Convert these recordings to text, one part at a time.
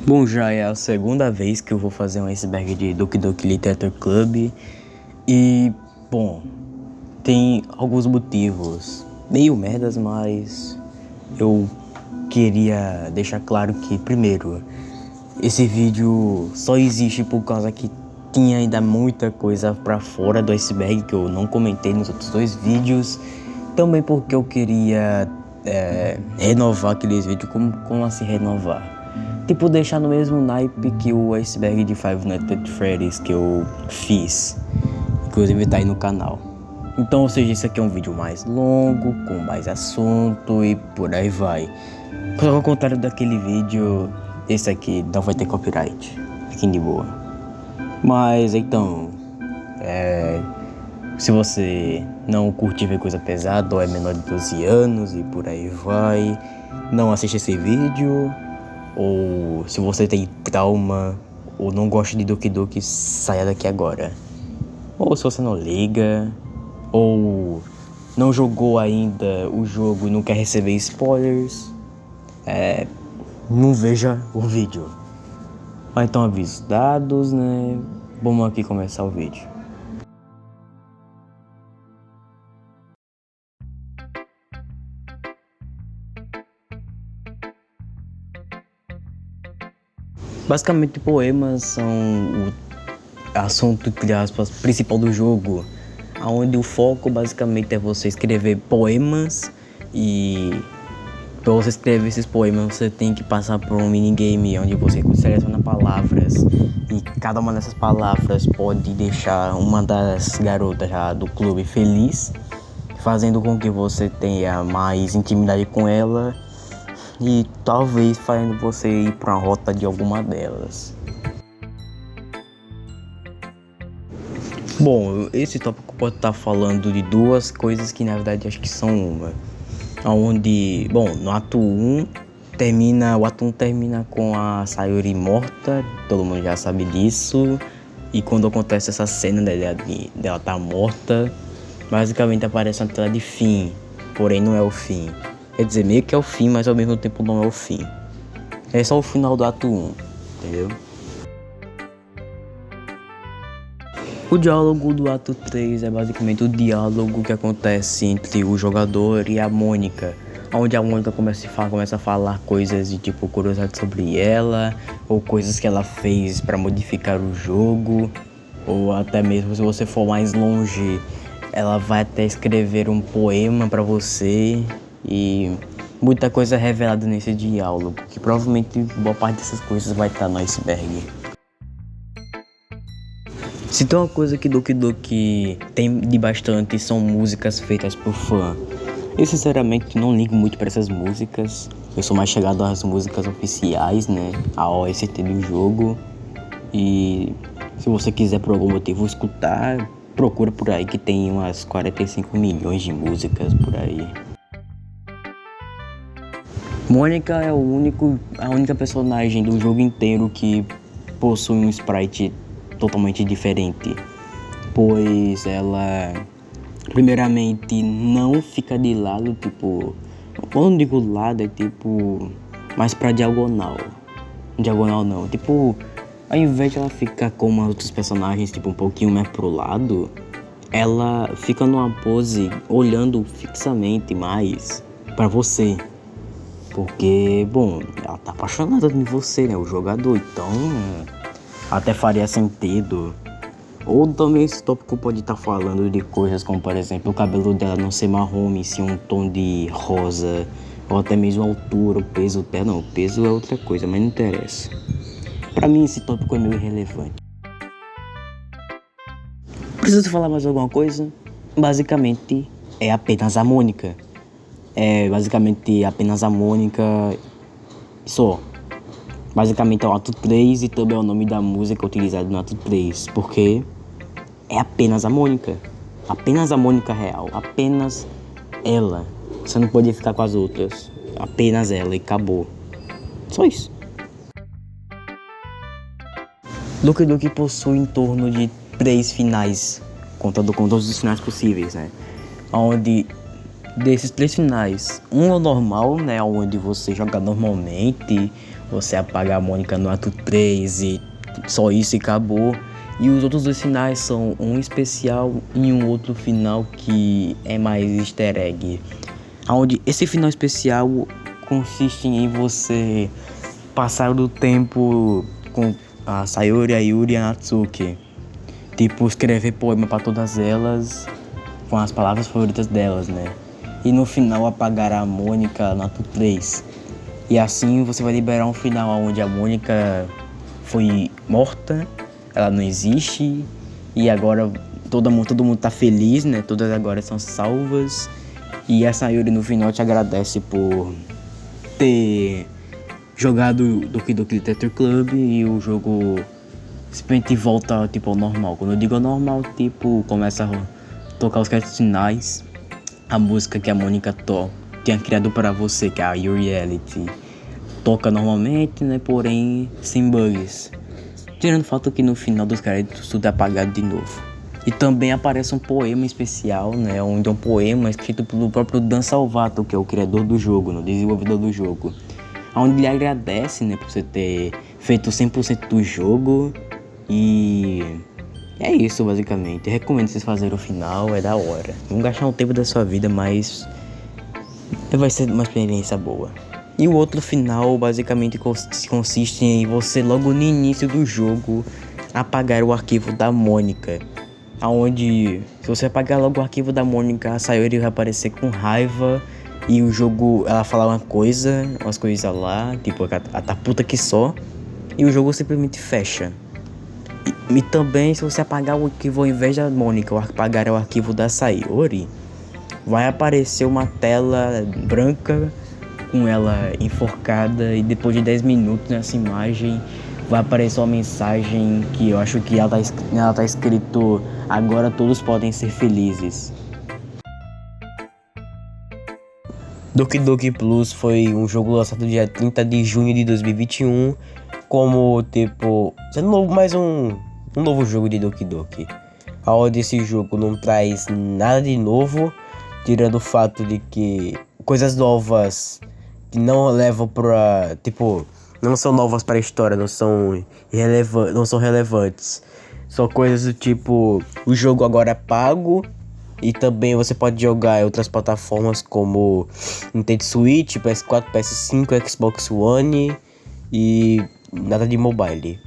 Bom, já é a segunda vez que eu vou fazer um iceberg de Doki Doki Literature Club e, bom, tem alguns motivos meio merdas, mas eu queria deixar claro que, primeiro, esse vídeo só existe por causa que tinha ainda muita coisa pra fora do iceberg que eu não comentei nos outros dois vídeos, também porque eu queria renovar aqueles vídeos. Como assim renovar? Tipo, deixar no mesmo naipe que o iceberg de Five Nights at Freddy's que eu fiz. Inclusive tá aí no canal. Então, ou seja, esse aqui é um vídeo mais longo, com mais assunto e por aí vai. Só que ao contrário daquele vídeo, esse aqui não vai ter copyright. Fiquem de boa. Mas então, se você não curte ver coisa pesada ou é menor de 12 anos e por aí vai, não assiste esse vídeo. Ou se você tem trauma ou não gosta de Doki Doki, saia daqui agora. Ou se você não liga, ou não jogou ainda o jogo e não quer receber spoilers, não veja o vídeo. Mas então, avisos dados, né? Vamos aqui começar o vídeo. Basicamente, poemas são o assunto, entre aspas, principal do jogo, onde o foco basicamente é você escrever poemas e para você escrever esses poemas você tem que passar por um minigame onde você seleciona palavras e cada uma dessas palavras pode deixar uma das garotas já do clube feliz, fazendo com que você tenha mais intimidade com ela e talvez fazendo você ir para uma rota de alguma delas. Bom, esse tópico pode estar falando de duas coisas que na verdade acho que são uma. Onde, bom, no ato 1 o ato 1 termina com a Sayuri morta, todo mundo já sabe disso. E quando acontece essa cena dela tá morta, basicamente aparece uma tela de fim, porém não é o fim. Quer dizer, meio que é o fim, mas ao mesmo tempo não é o fim. É só o final do ato 1, entendeu? O diálogo do ato 3 é basicamente o diálogo que acontece entre o jogador e a Mônica, onde a Mônica começa a falar coisas de tipo curiosidade sobre ela, ou coisas que ela fez para modificar o jogo, ou até mesmo se você for mais longe, ela vai até escrever um poema para você e muita coisa é revelada nesse diálogo, que provavelmente boa parte dessas coisas vai estar no iceberg. Se tem uma coisa que Doki Doki tem de bastante são músicas feitas por fã. Eu sinceramente não ligo muito para essas músicas. Eu sou mais chegado às músicas oficiais, né? A OST do jogo. E se você quiser por algum motivo escutar, procura por aí que tem umas 45 milhões de músicas por aí. Mônica é a única personagem do jogo inteiro que possui um sprite totalmente diferente, pois ela primeiramente não fica de lado, tipo, quando digo lado é tipo mais pra diagonal não, tipo, ao invés de ela ficar como os outros personagens, tipo um pouquinho mais pro lado, ela fica numa pose olhando fixamente mais pra você, porque, bom, ela tá apaixonada em você, né, o jogador, então até faria sentido. Ou também esse tópico pode estar falando de coisas como, por exemplo, o cabelo dela não ser marrom e sim um tom de rosa, ou até mesmo a altura, o peso dela. Não, o peso é outra coisa, mas não interessa. Pra mim esse tópico é meio irrelevante. Preciso falar mais alguma coisa? Basicamente é apenas a Mônica. É basicamente apenas a Mônica só. Basicamente é o ato 3 e também é o nome da música utilizada no ato 3, porque é apenas a Mônica real, apenas ela. Você não podia ficar com as outras, apenas ela e acabou. Só isso. Doki Doki possui em torno de 3 finais, contando com todos os finais possíveis, né? Onde desses 3 finais. Um é o normal, né, onde você joga normalmente, você apaga a Mônica no ato 3 e só isso e acabou. E os outros 2 finais são um especial e um outro final que é mais easter egg. Onde esse final especial consiste em você passar do tempo com a Sayori, a Yuri e a Natsuki. Tipo, escrever poema pra todas elas com as palavras favoritas delas, né? E no final apagar a Mônica no ato 3. E assim você vai liberar um final onde a Mônica foi morta, ela não existe, e agora todo mundo tá feliz, né? Todas agora são salvas. E a Sayori no final te agradece por ter jogado Doki Doki Literature Club e o jogo simplesmente volta tipo ao normal. Quando eu digo ao normal, tipo, começa a tocar os créditos finais, a música que a Mônica tinha criado para você, que é a Your Reality, toca normalmente, né? Porém sem bugs. Tirando o fato que no final dos créditos tudo é apagado de novo. E também aparece um poema especial, né? Onde é um poema escrito pelo próprio Dan Salvato, que é o criador do jogo, o desenvolvedor do jogo. Onde ele agradece, né, por você ter feito 100% do jogo. E é isso, basicamente. Eu recomendo vocês fazerem o final, é da hora. Vão gastar um tempo da sua vida, mas vai ser uma experiência boa. E o outro final, basicamente, consiste em você, logo no início do jogo, apagar o arquivo da Mônica. Onde, se você apagar logo o arquivo da Mônica, a Sayori vai aparecer com raiva. E o jogo, ela fala umas coisas lá, tipo, a tá puta que só. E o jogo simplesmente fecha. E também, se você apagar o arquivo ao invés da Mônica, ou apagar o arquivo da Sayori, vai aparecer uma tela branca com ela enforcada. E depois de 10 minutos nessa imagem, vai aparecer uma mensagem que eu acho que ela tá escrito: agora todos podem ser felizes. Doki Doki Plus foi um jogo lançado dia 30 de junho de 2021, como, tipo, sendo mais um novo jogo de Doki Doki. Onde esse jogo não traz nada de novo, tirando o fato de que coisas novas que não levam pra, tipo, não são novas para a história, não são relevantes. São coisas do tipo, o jogo agora é pago. E também você pode jogar em outras plataformas como Nintendo Switch, PS4, PS5, Xbox One e nada de mobile.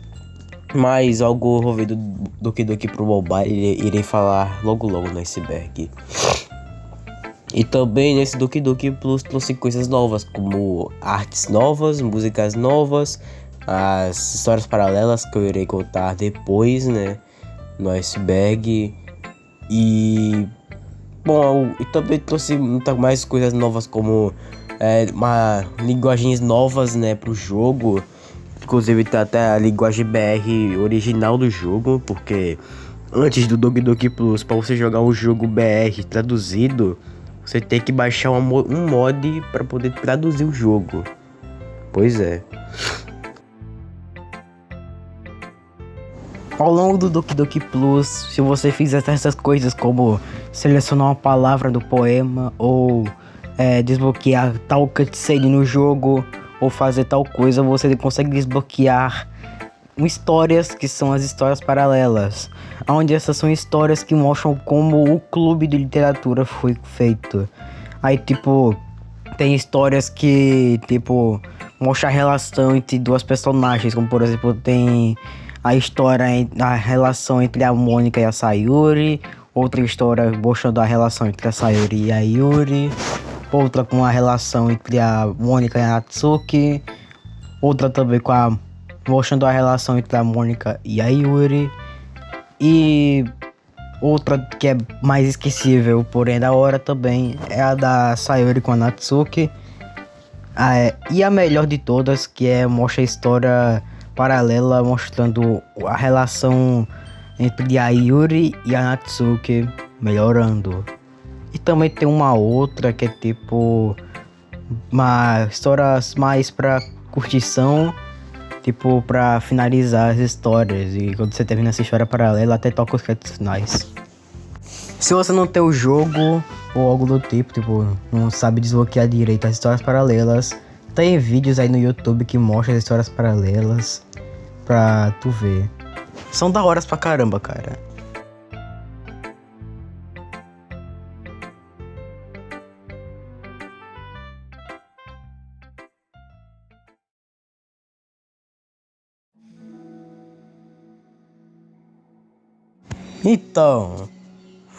Mas algo envolvido do Doki Doki pro mobile irei falar logo no iceberg. E também nesse Doki Doki Plus trouxe coisas novas, como artes novas, músicas novas, as histórias paralelas que eu irei contar depois, né, no iceberg. E bom, e também trouxe muitas mais coisas novas, como linguagens novas, né, pro jogo. Inclusive tá até a linguagem BR original do jogo, porque antes do Doki Doki Plus, para você jogar um jogo BR traduzido, você tem que baixar um mod para poder traduzir o jogo. Pois é. Ao longo do Doki Doki Plus, se você fizer essas coisas como selecionar uma palavra do poema, ou desbloquear tal cutscene no jogo, ou fazer tal coisa, você consegue desbloquear histórias que são as histórias paralelas, onde essas são histórias que mostram como o clube de literatura foi feito. Aí, tipo, tem histórias que, tipo, mostram a relação entre duas personagens, como por exemplo, tem a relação entre a Mônica e a Sayori, outra história mostrando a relação entre a Sayori e a Yuri, outra com a relação entre a Mônica e a Natsuki, outra também mostrando a relação entre a Mônica e a Yuri, e outra que é mais esquecível, porém da hora também, é a da Sayori com a Natsuki. E a melhor de todas, que mostra a história paralela mostrando a relação entre a Yuri e a Natsuki melhorando. E também tem uma outra que é tipo uma história mais pra curtição, tipo pra finalizar as histórias. E quando você termina essa história paralela, até toca os créditos finais. Se você não tem o jogo, ou algo do tipo, não sabe desbloquear direito as histórias paralelas, tem vídeos aí no YouTube que mostram as histórias paralelas pra tu ver. São da horas pra caramba, cara. Então,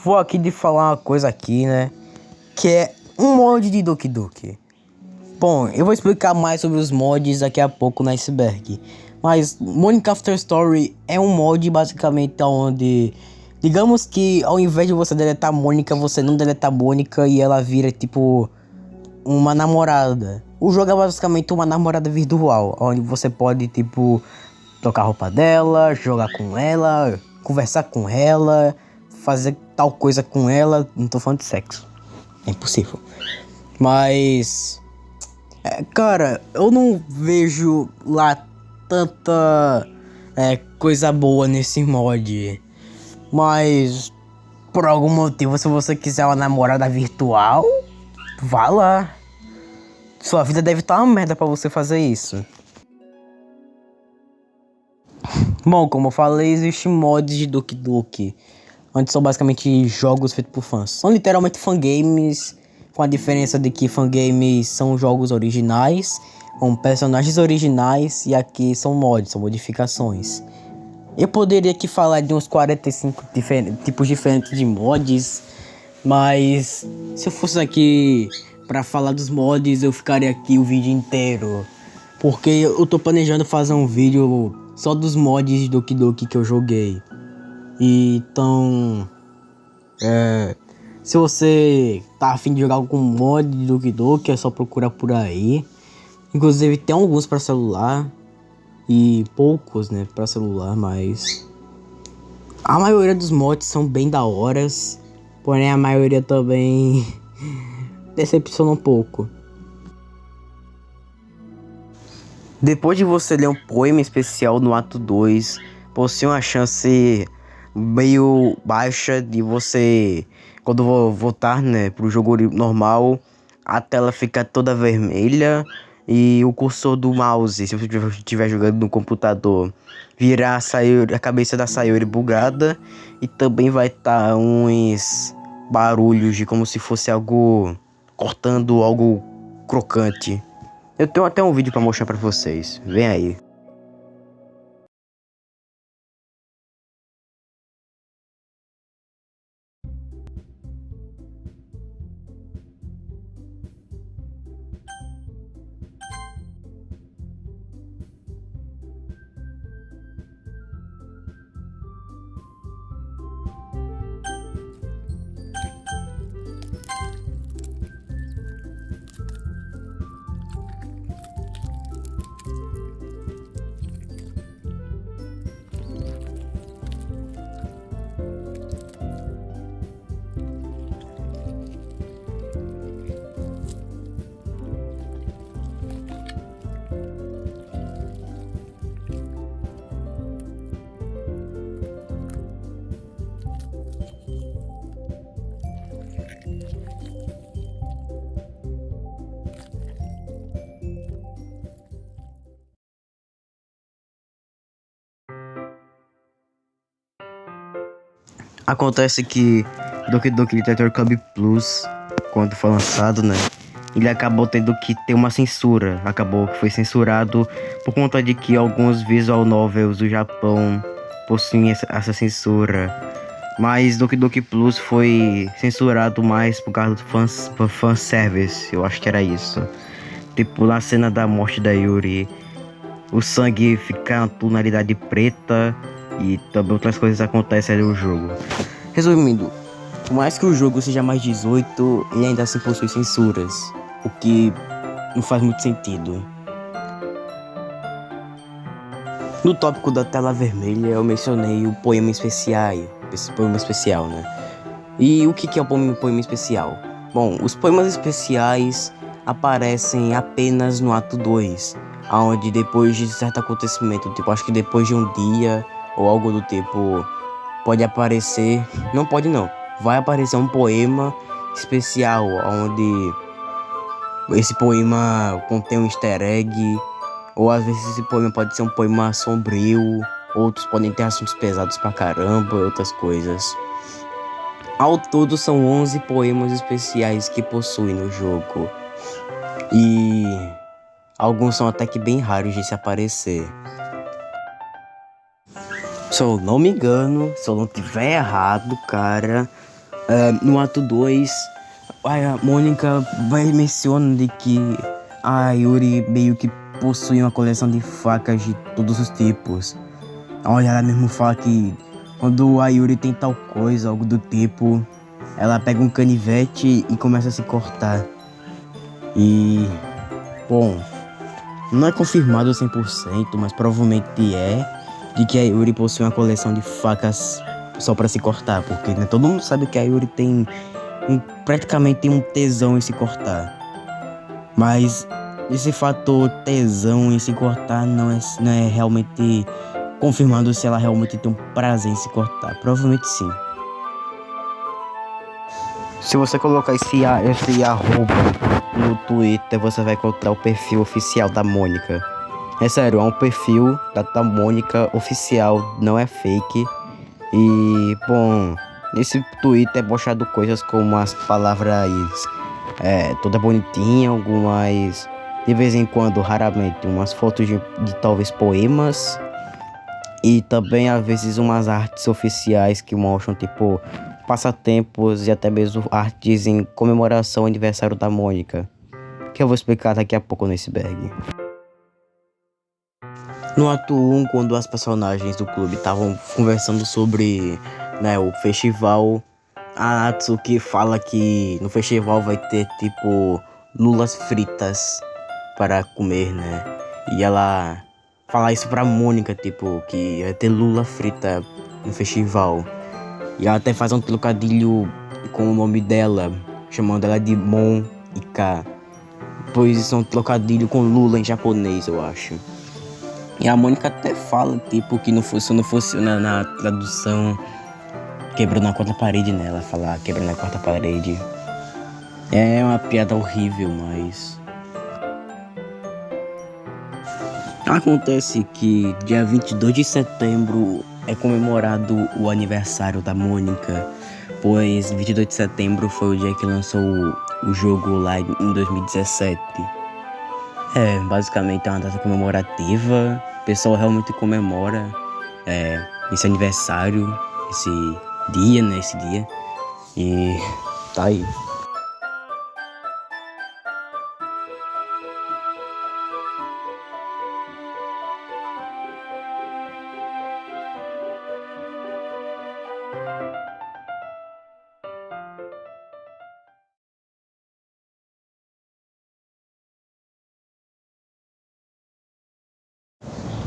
vou aqui de falar uma coisa aqui, né? Que é um mod de Doki Doki. Bom, eu vou explicar mais sobre os mods daqui a pouco na Iceberg. Mas Monica After Story é um mod basicamente onde, digamos que ao invés de você deletar a Mônica, você não deleta a Mônica e ela vira tipo uma namorada. O jogo é basicamente uma namorada virtual, onde você pode tipo trocar a roupa dela, jogar com ela, conversar com ela, fazer tal coisa com ela. Não tô falando de sexo, é impossível. Mas cara, eu não vejo lá tanta coisa boa nesse mod. Mas por algum motivo, se você quiser uma namorada virtual, vá lá. Sua vida deve estar uma merda pra você fazer isso. Bom, como eu falei, existem mods de Doki Doki, onde são basicamente jogos feitos por fãs. São literalmente fangames, com a diferença de que fangames são jogos originais, com personagens originais, e aqui são mods, são modificações. Eu poderia aqui falar de uns 45 tipos diferentes de mods, mas se eu fosse aqui pra falar dos mods, eu ficaria aqui o vídeo inteiro. Porque eu tô planejando fazer um vídeo só dos mods de Doki Doki que eu joguei. Então, se você tá afim de jogar algum mod de Doki Doki, é só procurar por aí. Inclusive tem alguns pra celular e poucos, né, pra celular, mas a maioria dos mods são bem da horas, porém a maioria também decepciona um pouco. Depois de você ler um poema especial no ato 2, possui uma chance meio baixa de você, quando voltar, né, pro jogo normal, a tela fica toda vermelha e o cursor do mouse, se você estiver jogando no computador, virar a cabeça da Sayori bugada, e também vai estar uns barulhos de como se fosse algo cortando algo crocante. Eu tenho até um vídeo pra mostrar pra vocês. Vem aí. Acontece que Doki Doki Literature Club Plus, quando foi lançado, né, ele acabou tendo que ter uma censura. Acabou que foi censurado por conta de que alguns visual novels do Japão possuem essa censura. Mas Doki Doki Plus foi censurado mais por causa do fanservice, eu acho que era isso. Tipo, na cena da morte da Yuri, o sangue fica na tonalidade preta e também outras coisas acontecem ali no jogo. Resumindo, por mais que o jogo seja mais 18, ele ainda assim possui censuras, o que não faz muito sentido. No tópico da tela vermelha, eu mencionei o poema especial, esse poema especial, né? E o que é o poema especial? Bom, os poemas especiais aparecem apenas no ato 2, onde depois de certo acontecimento, tipo, acho que depois de um dia ou algo do tipo, pode aparecer, não pode não, vai aparecer um poema especial, onde esse poema contém um easter egg, ou às vezes esse poema pode ser um poema sombrio, outros podem ter assuntos pesados pra caramba e outras coisas. Ao todo são 11 poemas especiais que possui no jogo, e alguns são até que bem raros de se aparecer. Se eu não me engano, se eu não tiver errado, cara, no ato 2, a Mônica vai mencionando de que a Yuri meio que possui uma coleção de facas de todos os tipos. Olha, ela mesmo fala que quando a Yuri tem tal coisa, algo do tipo, ela pega um canivete e começa a se cortar. E, bom, não é confirmado 100%, mas provavelmente de que a Yuri possui uma coleção de facas só pra se cortar, porque né, todo mundo sabe que a Yuri tem praticamente um tesão em se cortar. Mas esse fator tesão em se cortar não é realmente confirmado se ela realmente tem um prazer em se cortar. Provavelmente sim. Se você colocar esse arroba no Twitter, você vai encontrar o perfil oficial da Mônica. É sério, é um perfil da Mônica oficial, não é fake. E, bom, nesse Twitter é postado coisas como as palavras toda bonitinha, algumas, de vez em quando, raramente, umas fotos de talvez poemas. E também, às vezes, umas artes oficiais que mostram, tipo, passatempos e até mesmo artes em comemoração ao aniversário da Mônica, que eu vou explicar daqui a pouco no iceberg. No ato 1, quando as personagens do clube estavam conversando sobre, né, o festival, a Natsuki fala que no festival vai ter, tipo, lulas fritas para comer, né? E ela fala isso pra Mônica, tipo, que vai ter lula frita no festival. E ela até faz um trocadilho com o nome dela, chamando ela de Mon-ika, pois isso é um trocadilho com lula em japonês, eu acho. E a Mônica até fala, tipo, que se não fosse na tradução quebrando a quarta parede, né? Ela fala quebrando a quarta parede. É uma piada horrível, mas... Acontece que dia 22 de setembro é comemorado o aniversário da Mônica, pois 22 de setembro foi o dia que lançou o jogo lá em 2017. Basicamente é uma data comemorativa, o pessoal realmente comemora esse aniversário, esse dia, né, e tá aí.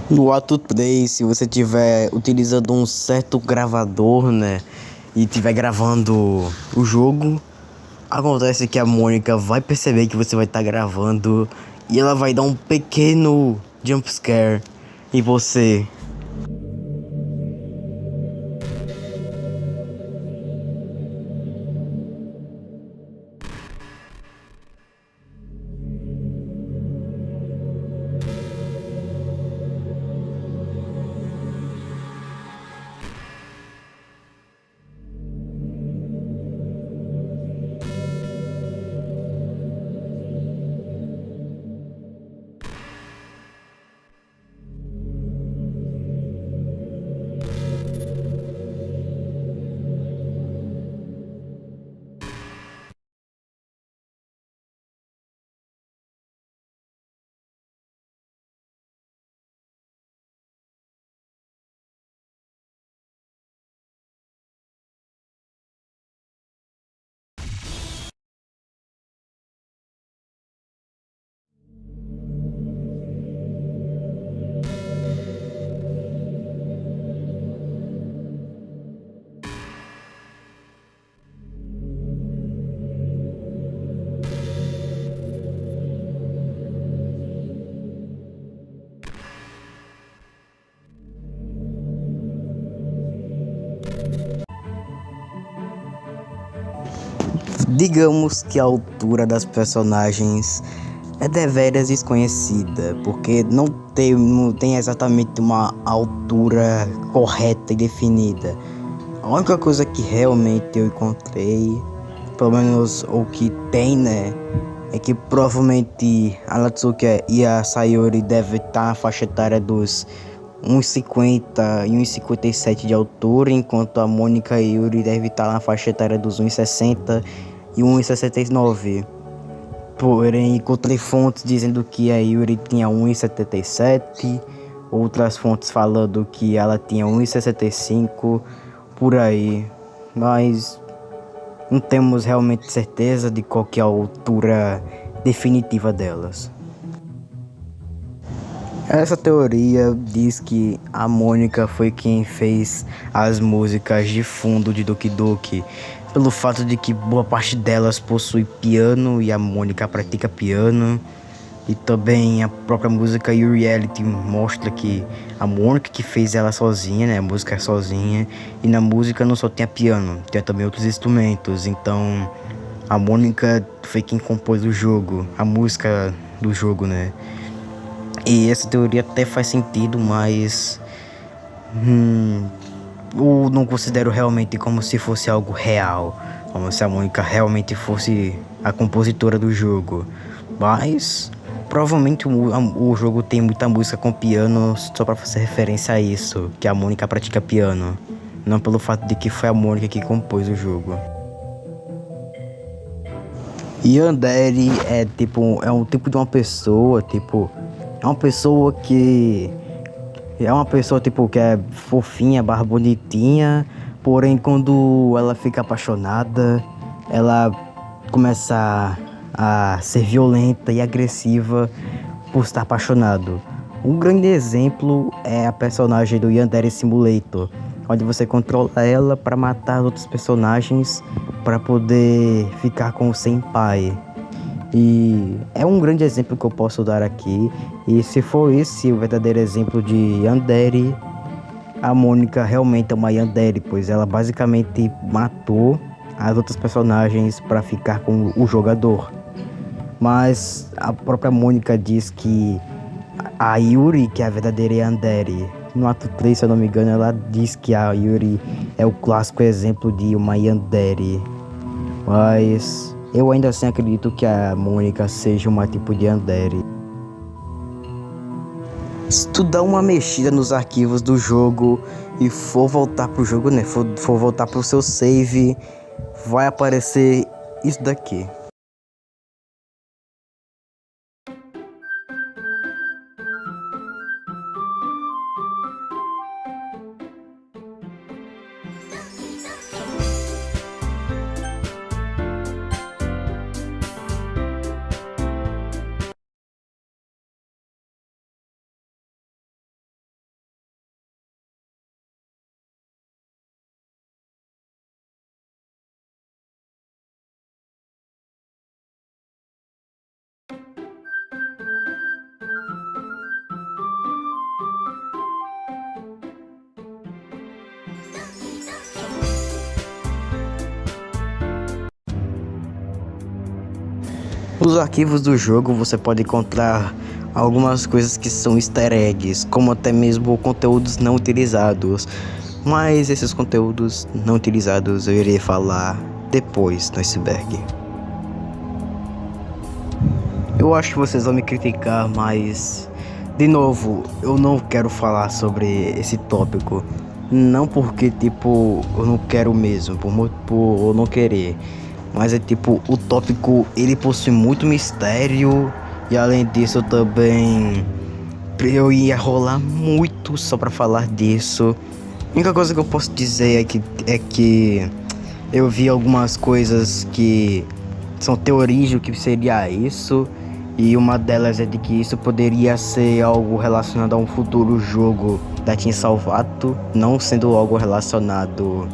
No ato 3, se você estiver utilizando um certo gravador, né, e estiver gravando o jogo, acontece que a Mônica vai perceber que você vai estar gravando e ela vai dar um pequeno jumpscare em você. Digamos que a altura das personagens é deveras desconhecida, porque não tem exatamente uma altura correta e definida. A única coisa que realmente eu encontrei, pelo menos o que tem, né, é que provavelmente a Natsuki e a Sayori devem estar na faixa etária dos 1,50 e 1,57 de altura, enquanto a Mônica e Yuri devem estar na faixa etária dos 1,60 e 1,69. Porém, encontrei fontes dizendo que a Yuri tinha 1,77, outras fontes falando que ela tinha 1,65, por aí. Mas não temos realmente certeza de qual que é a altura definitiva delas. Essa teoria diz que a Mônica foi quem fez as músicas de fundo de Doki Doki, pelo fato de que boa parte delas possui piano e a Mônica pratica piano. E também a própria música You Reality mostra que a Mônica que fez ela sozinha, né, a música sozinha, e na música não só tem piano, tem também outros instrumentos. Então a Mônica foi quem compôs o jogo, a música do jogo, né. E essa teoria até faz sentido, mas eu não considero realmente como se fosse algo real, como se a Mônica realmente fosse a compositora do jogo. Mas provavelmente o jogo tem muita música com piano só para fazer referência a isso, que a Mônica pratica piano, não pelo fato de que foi a Mônica que compôs o jogo. Yandere é um tipo de uma pessoa, é uma pessoa que é fofinha, barra bonitinha, porém quando ela fica apaixonada, ela começa a ser violenta e agressiva por estar apaixonado. Um grande exemplo é a personagem do Yandere Simulator, onde você controla ela para matar outros personagens para poder ficar com o senpai. E é um grande exemplo que eu posso dar aqui. E se for esse o verdadeiro exemplo de Yandere, a Mônica realmente é uma Yandere, pois ela basicamente matou as outras personagens para ficar com o jogador. Mas a própria Mônica diz que a Yuri, que é a verdadeira Yandere, no ato 3, se eu não me engano, ela diz que a Yuri é o clássico exemplo de uma Yandere. Mas eu ainda assim acredito que a Mônica seja uma tipo de Yandere. Se tu dá uma mexida nos arquivos do jogo e for voltar pro jogo, né? For voltar pro seu save, vai aparecer isso daqui. Nos arquivos do jogo você pode encontrar algumas coisas que são easter eggs, como até mesmo conteúdos não utilizados. Mas esses conteúdos não utilizados eu irei falar depois no iceberg. Eu acho que vocês vão me criticar, mas de novo, eu não quero falar sobre esse tópico. Não porque eu não quero mesmo, por eu não querer. Mas o tópico ele possui muito mistério. E além disso eu ia rolar muito só pra falar disso. A única coisa que eu posso dizer é que eu vi algumas coisas que são teorias do que seria isso. E uma delas é de que isso poderia ser algo relacionado a um futuro jogo da Team Salvato, não sendo algo relacionado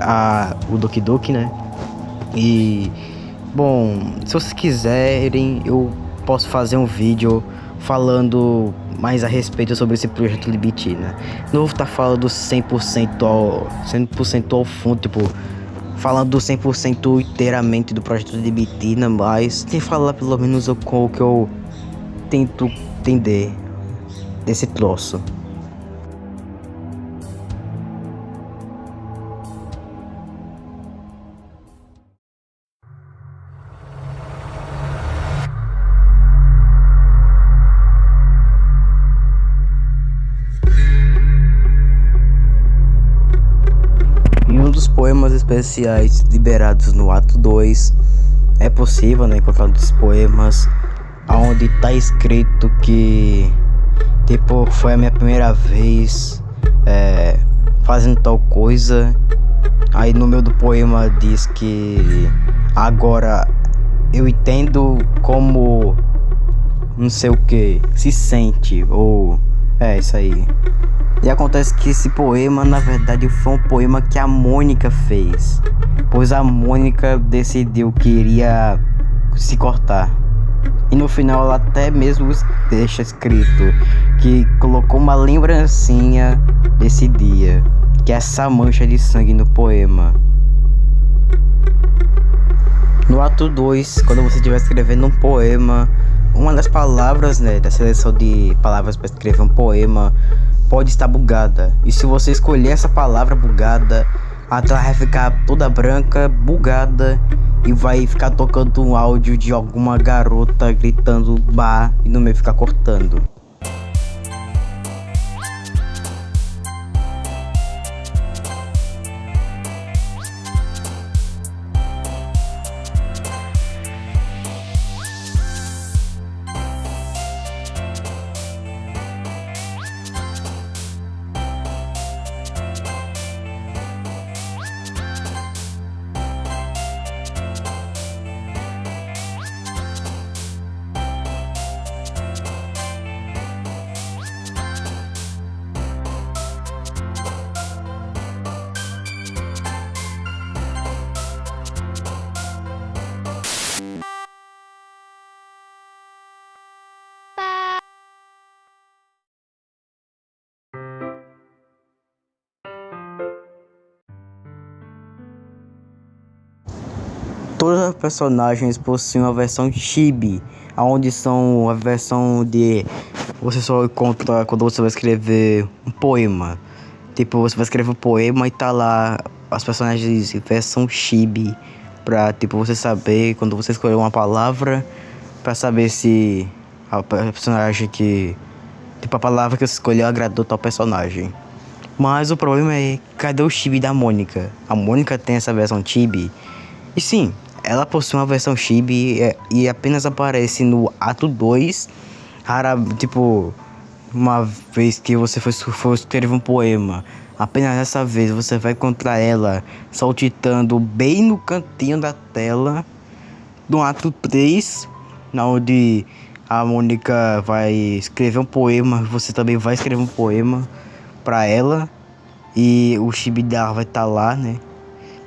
a o Doki Doki, né? E, bom, se vocês quiserem, eu posso fazer um vídeo falando mais a respeito sobre esse projeto Libitina. Não vou estar falando 100% ao fundo, falando 100% inteiramente do projeto de Bitina, mas sem falar pelo menos o que eu tento entender desse troço. Em um dos poemas especiais liberados no ato 2, é possível, né, encontrar um dos poemas onde tá escrito que, tipo, foi a minha primeira vez fazendo tal coisa. Aí no meio do poema diz que agora eu entendo como não sei o que se sente, ou isso aí. E acontece que esse poema, na verdade, foi um poema que a Mônica fez, pois a Mônica decidiu que iria se cortar. E no final ela até mesmo deixa escrito que colocou uma lembrancinha desse dia, que é essa mancha de sangue no poema. No ato 2, quando você estiver escrevendo um poema, uma das palavras, né, da seleção de palavras para escrever um poema pode estar bugada. E se você escolher essa palavra bugada, a tela vai ficar toda branca, bugada, e vai ficar tocando um áudio de alguma garota gritando bah e no meio ficar cortando. Todos os personagens possuem uma versão chibi, onde são a versão de você só encontra quando você vai escrever um poema. Tipo, você vai escrever um poema e tá lá as personagens em versão chibi, pra tipo você saber quando você escolher uma palavra, pra saber se a personagem que tipo a palavra que você escolheu agradou tal personagem. Mas o problema é, cadê o chibi da Mônica? A Mônica tem essa versão chibi. E sim, ela possui uma versão chibi e apenas aparece no ato 2. Tipo, uma vez que você for escrever um poema, apenas dessa vez você vai encontrar ela saltitando bem no cantinho da tela. No ato 3, onde a Mônica vai escrever um poema, você também vai escrever um poema pra ela. E o chibi dela vai estar lá, né?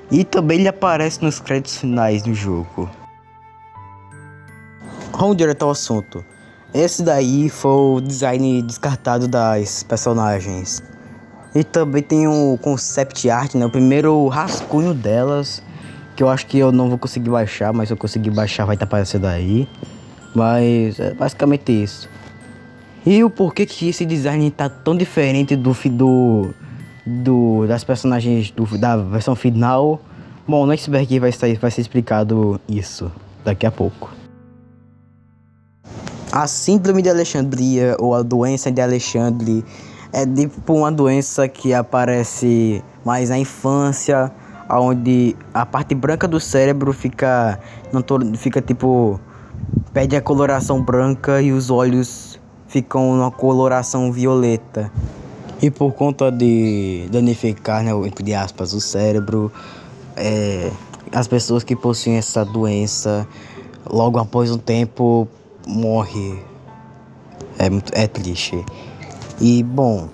E também ele aparece nos créditos finais do jogo. Vamos direto ao assunto. Esse daí foi o design descartado das personagens. E também tem o concept art, né? O primeiro rascunho delas, que eu acho que eu não vou conseguir baixar, mas se eu conseguir baixar vai estar aparecendo aí. Mas é basicamente isso. E o porquê que esse design tá tão diferente das personagens da versão final? Bom, no iceberg vai ser explicado isso daqui a pouco. A síndrome de Alexandria ou a doença de Alexandre é tipo uma doença que aparece mais na infância, onde a parte branca do cérebro fica tipo, perde a coloração branca e os olhos ficam numa coloração violeta. E por conta de danificar, né, entre aspas, o cérebro, as pessoas que possuem essa doença, logo após um tempo, morrem. É triste. E, bom,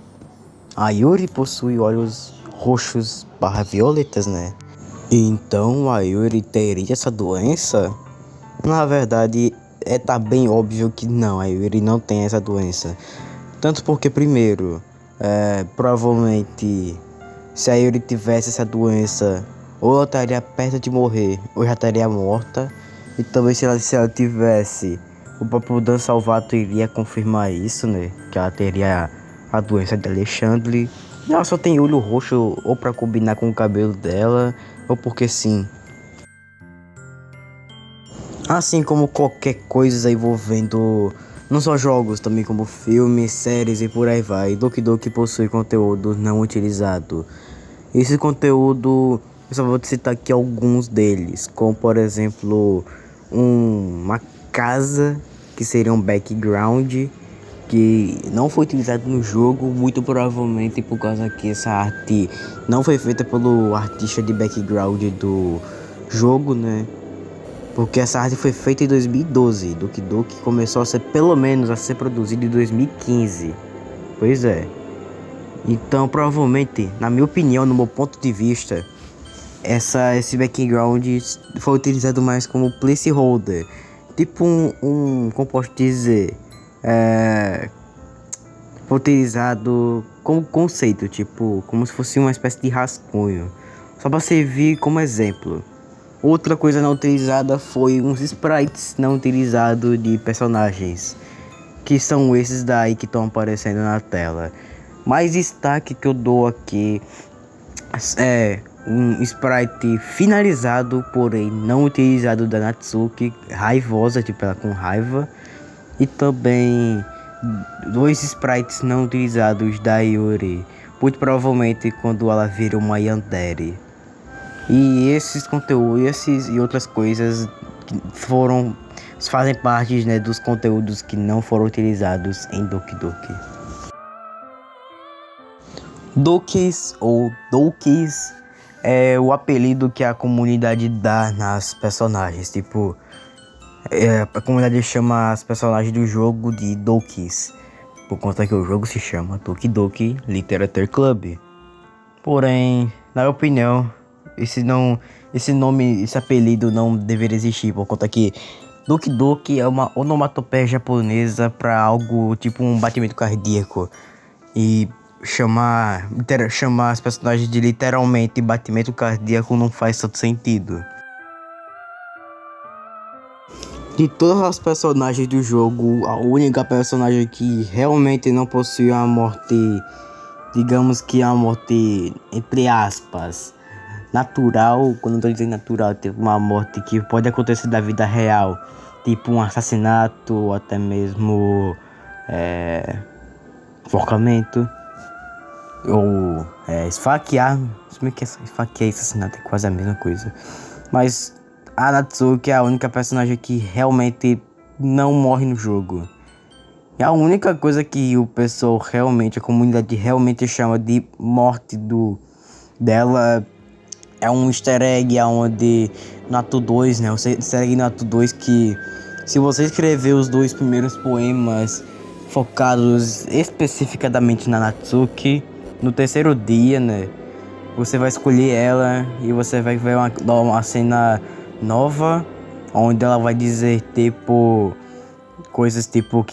a Yuri possui olhos roxos / violetas, né? E então a Yuri teria essa doença? Na verdade, tá bem óbvio que não, a Yuri não tem essa doença. Tanto porque, primeiro, provavelmente, se a Yuri tivesse essa doença, ou ela estaria perto de morrer, ou já estaria morta. E também se ela tivesse, o próprio Dan Salvato iria confirmar isso, né? Que ela teria a doença de Alexandre. Ela só tem olho roxo ou pra combinar com o cabelo dela, ou porque sim. Assim como qualquer coisa envolvendo não só jogos, também como filmes, séries e por aí vai. Doki Doki possui conteúdo não utilizado. Esse conteúdo, eu só vou citar aqui alguns deles, como por exemplo, uma casa que seria um background que não foi utilizado no jogo, muito provavelmente por causa que essa arte não foi feita pelo artista de background do jogo, né? Porque essa arte foi feita em 2012, Doki Doki começou a ser, pelo menos, a ser produzido em 2015. Pois é. Então, provavelmente, na minha opinião, no meu ponto de vista, esse background foi utilizado mais como placeholder. Tipo como posso dizer, foi utilizado como conceito, tipo, como se fosse uma espécie de rascunho. Só para servir como exemplo. Outra coisa não utilizada foi uns sprites não utilizados de personagens, que são esses daí que estão aparecendo na tela. Mais destaque que eu dou aqui é um sprite finalizado, porém não utilizado da Natsuki, raivosa, tipo ela com raiva, e também 2 sprites não utilizados da Yuri, muito provavelmente quando ela vira uma yandere. E esses conteúdos e outras coisas fazem parte, né, dos conteúdos que não foram utilizados em Doki Doki. Dokis ou Dokis é o apelido que a comunidade dá nas personagens. Tipo, a comunidade chama as personagens do jogo de Dokis, por conta que o jogo se chama Doki Doki Literature Club. Porém, na minha opinião, esse apelido não deveria existir, por conta que Doki Doki é uma onomatopeia japonesa para algo tipo um batimento cardíaco. E chamar as personagens de literalmente batimento cardíaco não faz tanto sentido. De todas as personagens do jogo, a única personagem que realmente não possui uma morte, digamos que é uma morte entre aspas natural, quando eu tô dizendo natural, tipo uma morte que pode acontecer da vida real, tipo um assassinato ou até mesmo enforcamento ou esfaquear. Se bem que esfaquear e assassinato é quase a mesma coisa, mas a Natsuki é a única personagem que realmente não morre no jogo. E a única coisa que o pessoal realmente, a comunidade realmente chama de morte dela é um easter egg onde no ato 2, né? O easter egg no ato 2 que se você escrever os 2 primeiros poemas focados especificadamente na Natsuki, no terceiro dia, né? Você vai escolher ela e você vai ver uma cena nova onde ela vai dizer tipo coisas tipo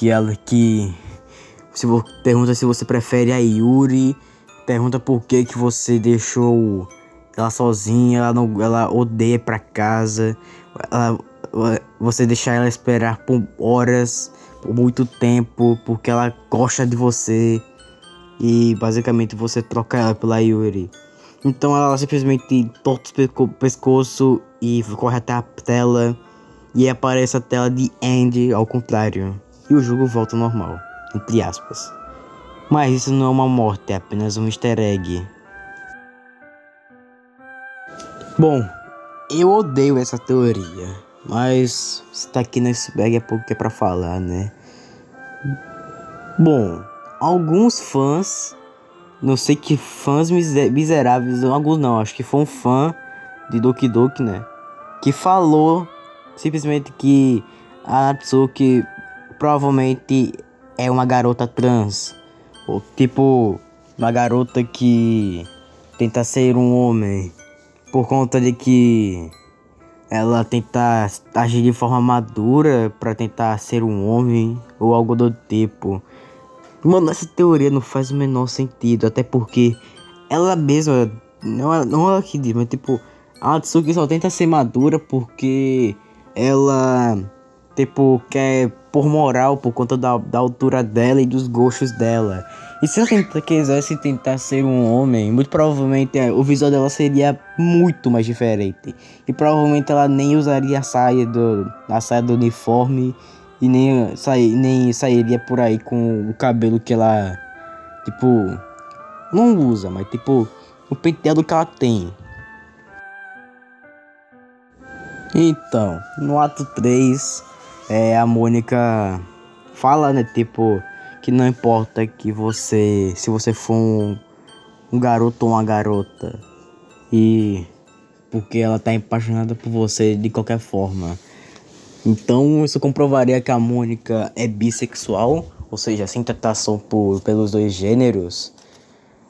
pergunta se você prefere a Yuri, pergunta por que você deixou ela sozinha, ela odeia ir pra casa, você deixar ela esperar por horas, por muito tempo, porque ela gosta de você e basicamente você troca ela pela Yuri. Então ela simplesmente torta o pescoço e corre até a tela e aparece a tela de End ao contrário. E o jogo volta ao normal, entre aspas. Mas isso não é uma morte, é apenas um easter egg. Bom, eu odeio essa teoria, mas se tá aqui nesse bag é porque é pra falar, né? Bom, alguns fãs, não sei que fãs miseráveis, alguns não, acho que foi um fã de Doki Doki, né? Que falou simplesmente que a Natsuki provavelmente é uma garota trans. Ou tipo, uma garota que tenta ser um homem. Por conta de que ela tenta agir de forma madura pra tentar ser um homem. Ou algo do tipo. Mano, essa teoria não faz o menor sentido. Até porque ela mesma, não ela que diz, mas tipo, A Natsuki só tenta ser madura porque ela, tipo, quer por moral, por conta da altura dela e dos gostos dela. E se ela quisesse tentar ser um homem, muito provavelmente o visual dela seria muito mais diferente. E provavelmente ela nem usaria a saia do uniforme e nem sairia por aí com o cabelo que ela, tipo, não usa, mas tipo, o penteado que ela tem. Então, no ato 3, a Mônica fala, né, tipo, que não importa que se você for um garoto ou uma garota, e porque ela tá apaixonada por você de qualquer forma. Então, isso comprovaria que a Mônica é bissexual, ou seja, sem tentação pelos dois gêneros.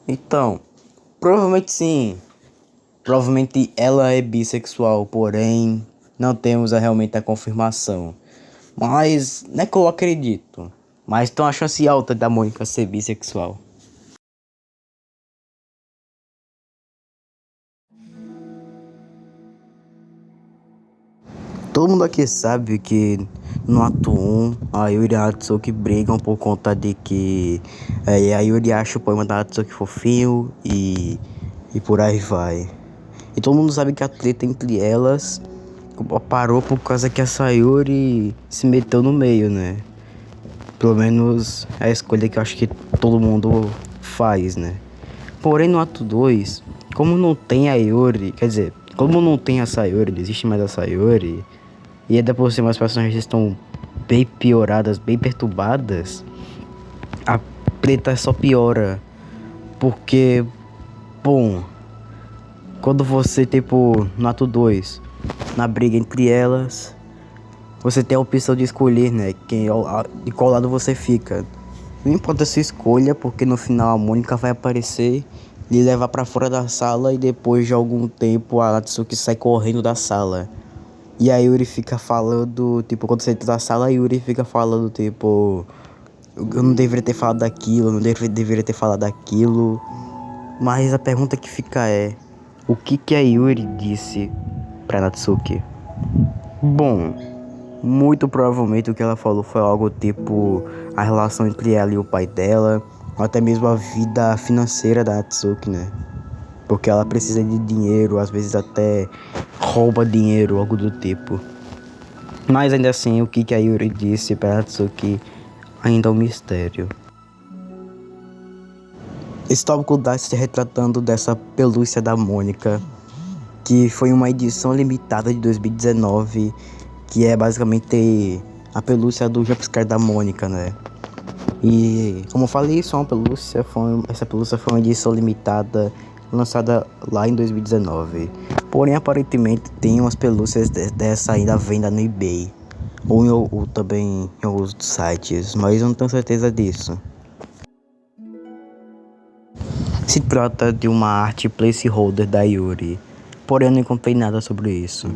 Então, provavelmente sim. Provavelmente ela é bissexual, porém não temos realmente a confirmação. Mas não é que eu acredito. Mas tem uma chance alta da Mônica ser bissexual. Todo mundo aqui sabe que no ato 1 a Yuri e a Natsuki brigam por conta de que a Yuri acha o poema da Natsuki fofinho e por aí vai. E todo mundo sabe que a treta entre elas parou por causa que a Sayuri se meteu no meio, né? Pelo menos é a escolha que eu acho que todo mundo faz, né? Porém, no ato 2, como não tem a Yuri, quer dizer, como não tem a Sayuri, não existe mais a Sayuri, e ainda por cima as personagens estão bem pioradas, bem perturbadas, a treta só piora. Porque, bom, quando você, tipo, no ato 2, na briga entre elas, você tem a opção de escolher, né, de qual lado você fica. Não importa a sua escolha, porque no final a Mônica vai aparecer, lhe levar pra fora da sala e depois de algum tempo a Natsuki sai correndo da sala. E a Yuri fica falando, tipo, quando você entra na sala, a Yuri fica falando, tipo, eu não deveria ter falado daquilo, eu não deveria ter falado daquilo. Mas a pergunta que fica é, o que a Yuri disse pra Natsuki? Bom, muito provavelmente o que ela falou foi algo tipo a relação entre ela e o pai dela, ou até mesmo a vida financeira da Natsuki, né? Porque ela precisa de dinheiro, às vezes até rouba dinheiro, algo do tipo. Mas ainda assim, o que a Yuri disse pra Natsuki ainda é um mistério. Esse tópico está se retratando dessa pelúcia da Mônica, que foi uma edição limitada de 2019, que é basicamente a pelúcia do Jumpscare da Mônica, né? E como eu falei, essa pelúcia foi uma edição limitada lançada lá em 2019. Porém, aparentemente tem umas pelúcias dessa ainda à venda no eBay ou também em alguns sites, mas eu não tenho certeza disso. Se trata de uma arte placeholder da Yuri, porém eu não encontrei nada sobre isso.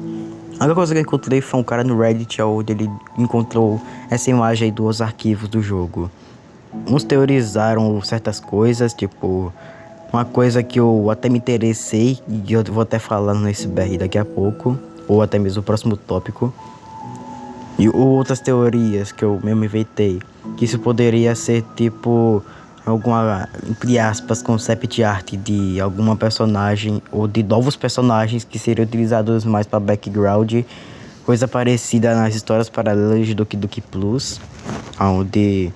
A única coisa que eu encontrei foi um cara no Reddit onde ele encontrou essa imagem aí dos arquivos do jogo. Uns teorizaram certas coisas, tipo, uma coisa que eu até me interessei e eu vou até falar no SBR daqui a pouco, ou até mesmo no próximo tópico. E outras teorias que eu mesmo inventei, que isso poderia ser tipo alguma, entre aspas, concept art de alguma personagem ou de novos personagens que seriam utilizados mais para background, coisa parecida nas histórias paralelas de Doki Doki Plus, onde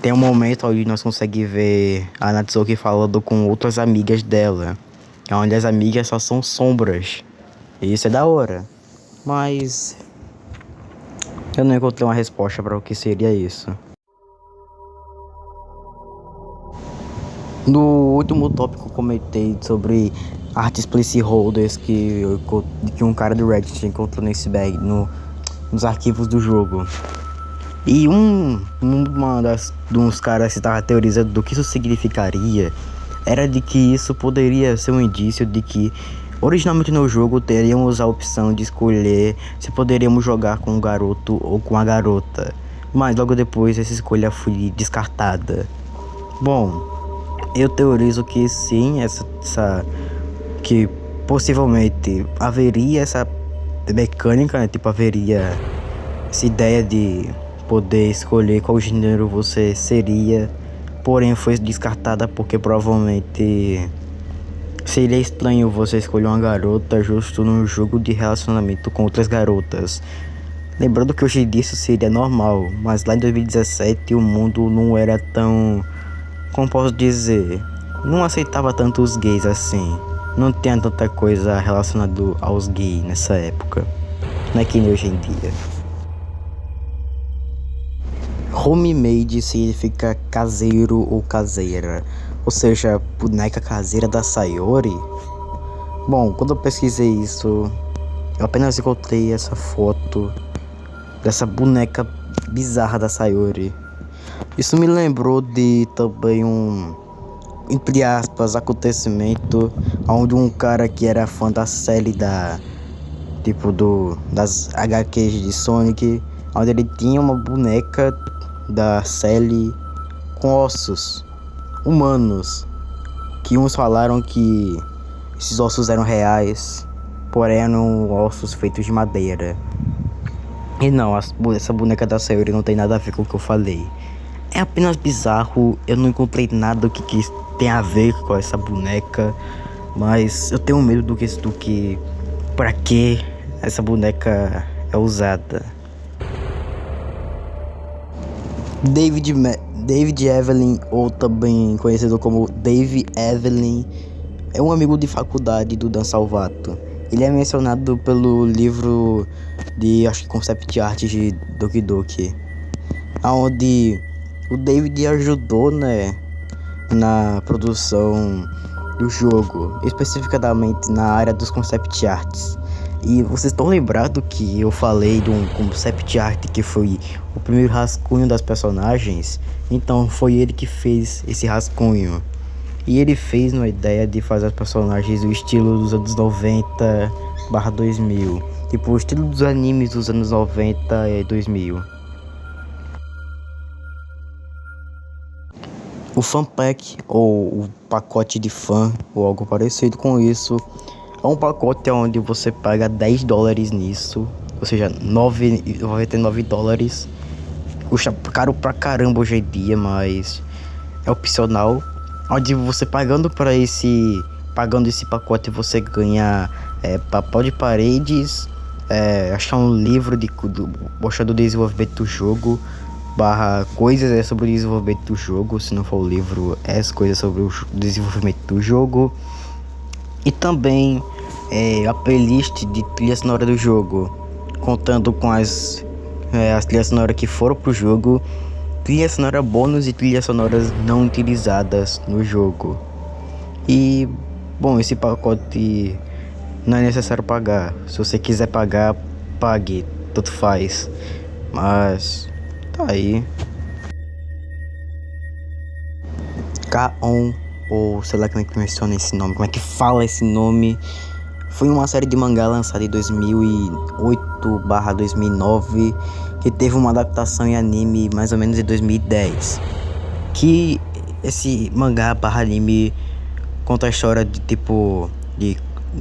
tem um momento onde nós conseguimos ver a Natsuki falando com outras amigas dela, onde as amigas só são sombras, e isso é da hora, mas eu não encontrei uma resposta para o que seria isso. No último tópico eu comentei sobre artes placeholders que um cara do Reddit encontrou nesse bag, nos arquivos do jogo. E dos caras que estava teorizando do que isso significaria era de que isso poderia ser um indício de que originalmente no jogo teríamos a opção de escolher se poderíamos jogar com um garoto ou com a garota, mas logo depois essa escolha foi descartada. Bom, eu teorizo que sim, que possivelmente haveria essa mecânica, né? Tipo, haveria essa ideia de poder escolher qual gênero você seria, porém foi descartada porque provavelmente seria estranho você escolher uma garota justo num jogo de relacionamento com outras garotas. Lembrando que hoje em dia isso seria normal, mas lá em 2017 o mundo não era tão, como posso dizer, não aceitava tanto os gays assim. Não tinha tanta coisa relacionada aos gays nessa época. Não é que nem hoje em dia. Homemade significa caseiro ou caseira, ou seja, boneca caseira da Sayori. Bom, quando eu pesquisei isso, eu apenas encontrei essa foto dessa boneca bizarra da Sayori. Isso me lembrou de também entre aspas, acontecimento onde um cara que era fã da série das HQs de Sonic, onde ele tinha uma boneca da série com ossos humanos, que uns falaram que esses ossos eram reais, porém eram ossos feitos de madeira. E não, essa boneca da Sayori não tem nada a ver com o que eu falei. É apenas bizarro, eu não encontrei nada que tem a ver com essa boneca, mas eu tenho medo do que pra que essa boneca é usada. David Evelyn, ou também conhecido como Dave Evelyn, é um amigo de faculdade do Dan Salvato. Ele é mencionado pelo livro de, acho que concept art de Doki Doki, onde o David ajudou, né, na produção do jogo, especificamente na área dos concept arts. E vocês estão lembrados que eu falei de um concept art que foi o primeiro rascunho das personagens? Então foi ele que fez esse rascunho. E ele fez uma ideia de fazer as personagens do estilo dos anos 90/2000. Tipo, o estilo dos animes dos anos 90 e 2000. O fan pack, ou o pacote de fã, ou algo parecido com isso, é um pacote onde você paga $10 nisso, ou seja, $99. Custa caro pra caramba hoje em dia, mas é opcional. Onde você pagando esse pacote, você ganha papel de paredes, acho que é um livro mostrando o desenvolvimento do jogo, coisas sobre o desenvolvimento do jogo. Se não for o livro, as coisas sobre o desenvolvimento do jogo. E também a playlist de trilha sonora do jogo, contando com as trilhas sonoras que foram pro jogo, trilha sonora bônus e trilhas sonoras não utilizadas no jogo. E, bom, esse pacote não é necessário pagar. Se você quiser pagar, pague, tanto faz. Mas tá aí. K-On! Ou sei lá como é que menciona esse nome, como é que fala esse nome, foi uma série de mangá lançada em 2008/2009, que teve uma adaptação em anime mais ou menos em 2010. Que esse mangá/anime conta a história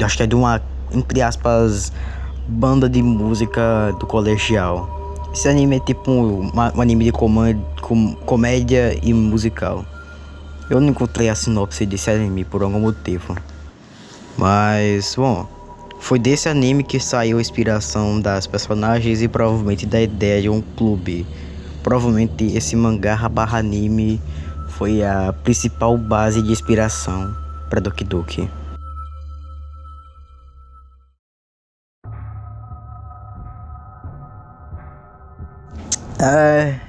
acho que é de uma, entre aspas, banda de música do colegial. Esse anime é tipo um anime de comédia e musical. Eu não encontrei a sinopse desse anime por algum motivo. Mas, bom, foi desse anime que saiu a inspiração das personagens e provavelmente da ideia de um clube. Provavelmente esse mangá/anime foi a principal base de inspiração para Doki Doki.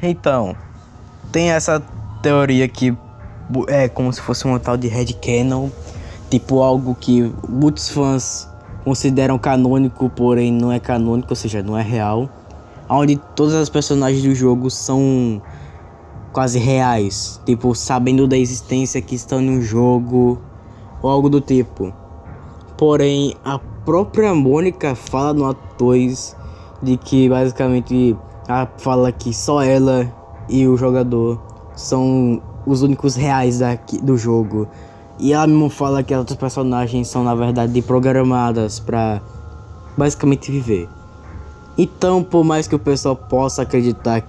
Então, tem essa teoria que é como se fosse um tal de headcanon, tipo algo que muitos fãs consideram canônico, porém não é canônico, ou seja, não é real, onde todas as personagens do jogo são quase reais, tipo, sabendo da existência que estão no jogo, ou algo do tipo. Porém, a própria Mônica fala no Ato 2 de que basicamente ela fala que só ela e o jogador são os únicos reais do jogo. E ela mesmo fala que as outras personagens são na verdade programadas pra basicamente viver. Então, por mais que o pessoal possa acreditar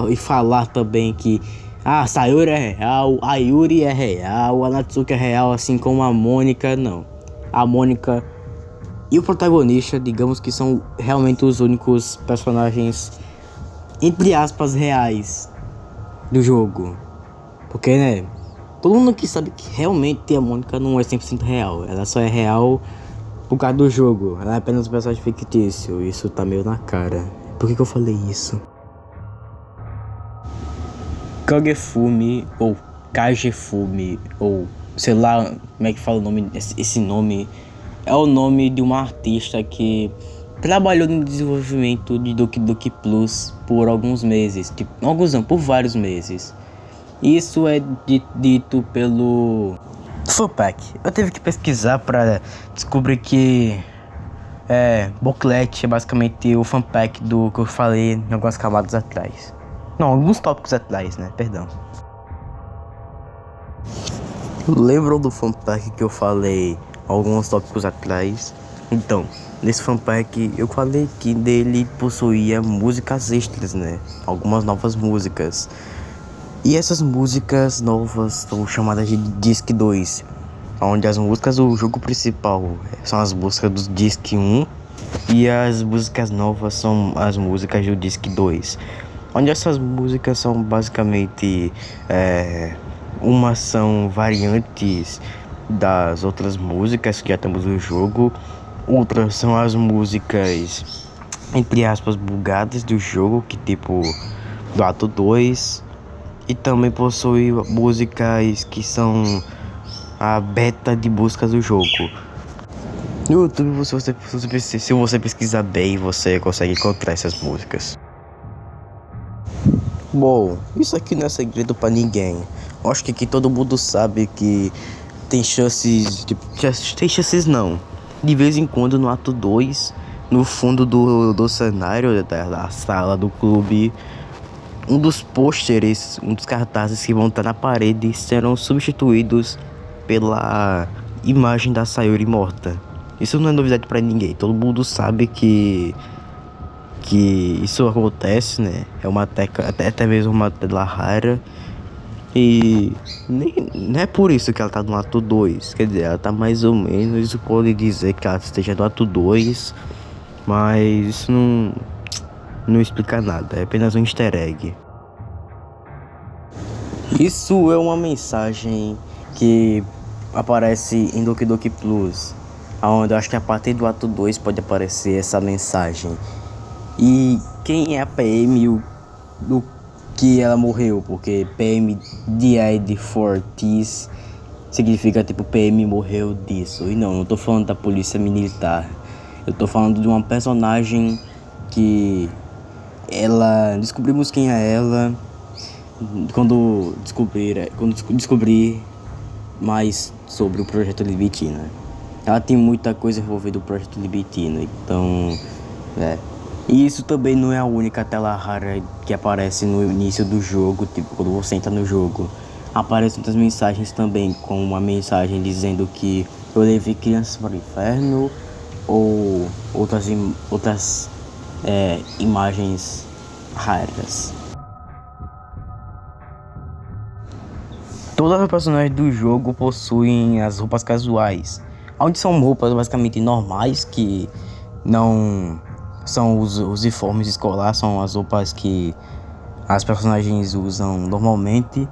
e falar também que Sayori é real, a Yuri é real, a Natsuki é real, assim como a Mônica, não. A Mônica e o protagonista, digamos que são realmente os únicos personagens, entre aspas, reais do jogo. Porque, né, todo mundo aqui sabe que realmente a Mônica não é 100% real. Ela só é real por causa do jogo. Ela é apenas um personagem fictício. Isso tá meio na cara. Por que eu falei isso? Kagefumi ou Kagefumi ou sei lá como é que fala o nome, esse nome é o nome de uma artista que trabalhou no desenvolvimento de Doki Doki Plus por alguns meses, por vários meses. Isso é dito pelo Fanpack. Eu tive que pesquisar para descobrir que Booklet é basicamente o fanpack do que eu falei em algumas camadas atrás. Não, alguns tópicos atrás, né? Perdão. Lembram do fanpack que eu falei alguns tópicos atrás? Então, nesse fanpack eu falei que dele possuía músicas extras, né? Algumas novas músicas. E essas músicas novas são chamadas de Disc 2, onde as músicas do jogo principal são as músicas do Disc 1 e as músicas novas são as músicas do Disc 2. Onde essas músicas são basicamente umas são variantes das outras músicas que já temos no jogo, outras são as músicas entre aspas bugadas do jogo, que tipo do ato 2, e também possui músicas que são a beta de buscas do jogo. No YouTube, se você pesquisar bem, você consegue encontrar essas músicas. Bom, isso aqui não é segredo pra ninguém. Acho que aqui todo mundo sabe que tem chances, tem chances não. De vez em quando no ato 2, no fundo do cenário da sala do clube, um dos pôsteres, um dos cartazes que vão estar na parede serão substituídos pela imagem da Sayori morta. Isso não é novidade pra ninguém, todo mundo sabe que isso acontece, né? É uma até mesmo uma tela rara. E não é por isso que ela tá no ato 2. Quer dizer, ela tá mais ou menos. Isso pode dizer que ela esteja no ato 2, mas isso não explica nada. É apenas um easter egg. Isso é uma mensagem que aparece em Doki Doki Plus, onde eu acho que a partir do ato 2 pode aparecer essa mensagem. E quem é a PM do que ela morreu? Porque PM died for this significa tipo PM morreu disso. E não tô falando da polícia militar. Eu tô falando de uma personagem que descobrimos quem é ela quando descobrir mais sobre o Projeto Libitina. Ela tem muita coisa envolvida no Projeto Libitina, então E isso também não é a única tela rara que aparece no início do jogo, tipo quando você entra no jogo. Aparecem outras mensagens também, com uma mensagem dizendo que eu levei crianças para o inferno, ou outras imagens raras. Todas as personagens do jogo possuem as roupas casuais, onde são roupas basicamente normais, que não são os uniformes escolares, são as roupas que as personagens usam normalmente.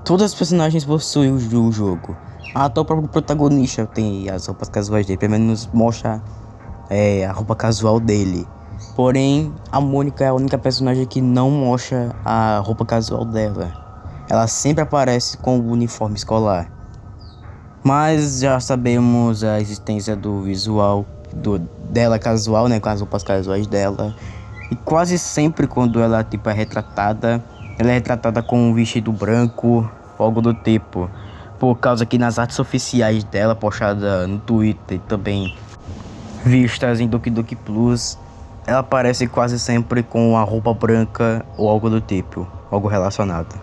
Todas as personagens possuem o jogo. Até o próprio protagonista tem as roupas casuais dele, pelo menos mostra a roupa casual dele. Porém, a Mônica é a única personagem que não mostra a roupa casual dela. Ela sempre aparece com o uniforme escolar. Mas já sabemos a existência do visual dela casual, né, com as roupas casuais dela. E quase sempre quando ela é retratada, ela é retratada com um vestido branco, algo do tipo. Por causa que nas artes oficiais dela, postada no Twitter e também vistas em Doki Doki Plus, ela aparece quase sempre com a roupa branca ou algo do tipo, algo relacionado.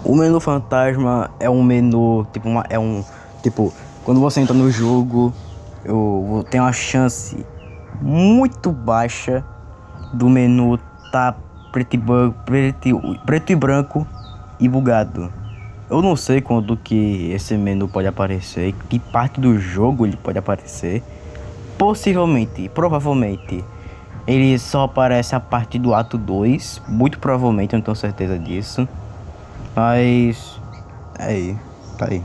O menu fantasma é um menu, tipo, quando você entra no jogo, eu tenho uma chance muito baixa do menu tá preto e branco e bugado. Eu não sei quando que esse menu pode aparecer, que parte do jogo ele pode aparecer. Possivelmente, provavelmente, ele só aparece a partir do ato 2, muito provavelmente, eu não tenho certeza disso. Mas tá aí.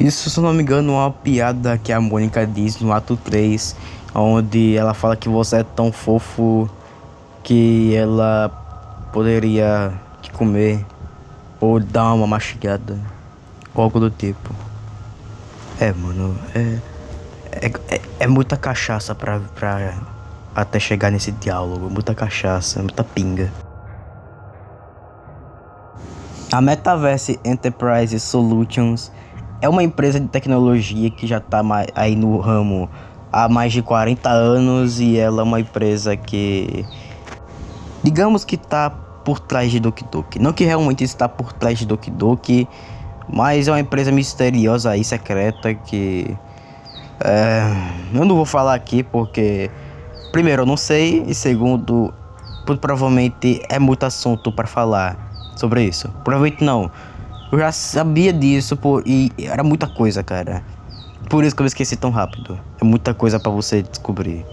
Isso, se eu não me engano, é uma piada que a Mônica diz no ato 3, onde ela fala que você é tão fofo que ela poderia te comer ou dar uma mastigada, ou algo do tipo. Mano, é muita cachaça pra até chegar nesse diálogo, muita cachaça, muita pinga. A Metaverse Enterprise Solutions é uma empresa de tecnologia que já tá aí no ramo há mais de 40 anos e ela é uma empresa que, digamos que tá por trás de Doki Doki. Não que realmente está por trás de Doki Doki, mas é uma empresa misteriosa e secreta que... eu não vou falar aqui porque, primeiro, eu não sei, e segundo, provavelmente é muito assunto para falar sobre isso. Provavelmente não. Eu já sabia disso e era muita coisa, cara. Por isso que eu esqueci tão rápido. É muita coisa pra você descobrir.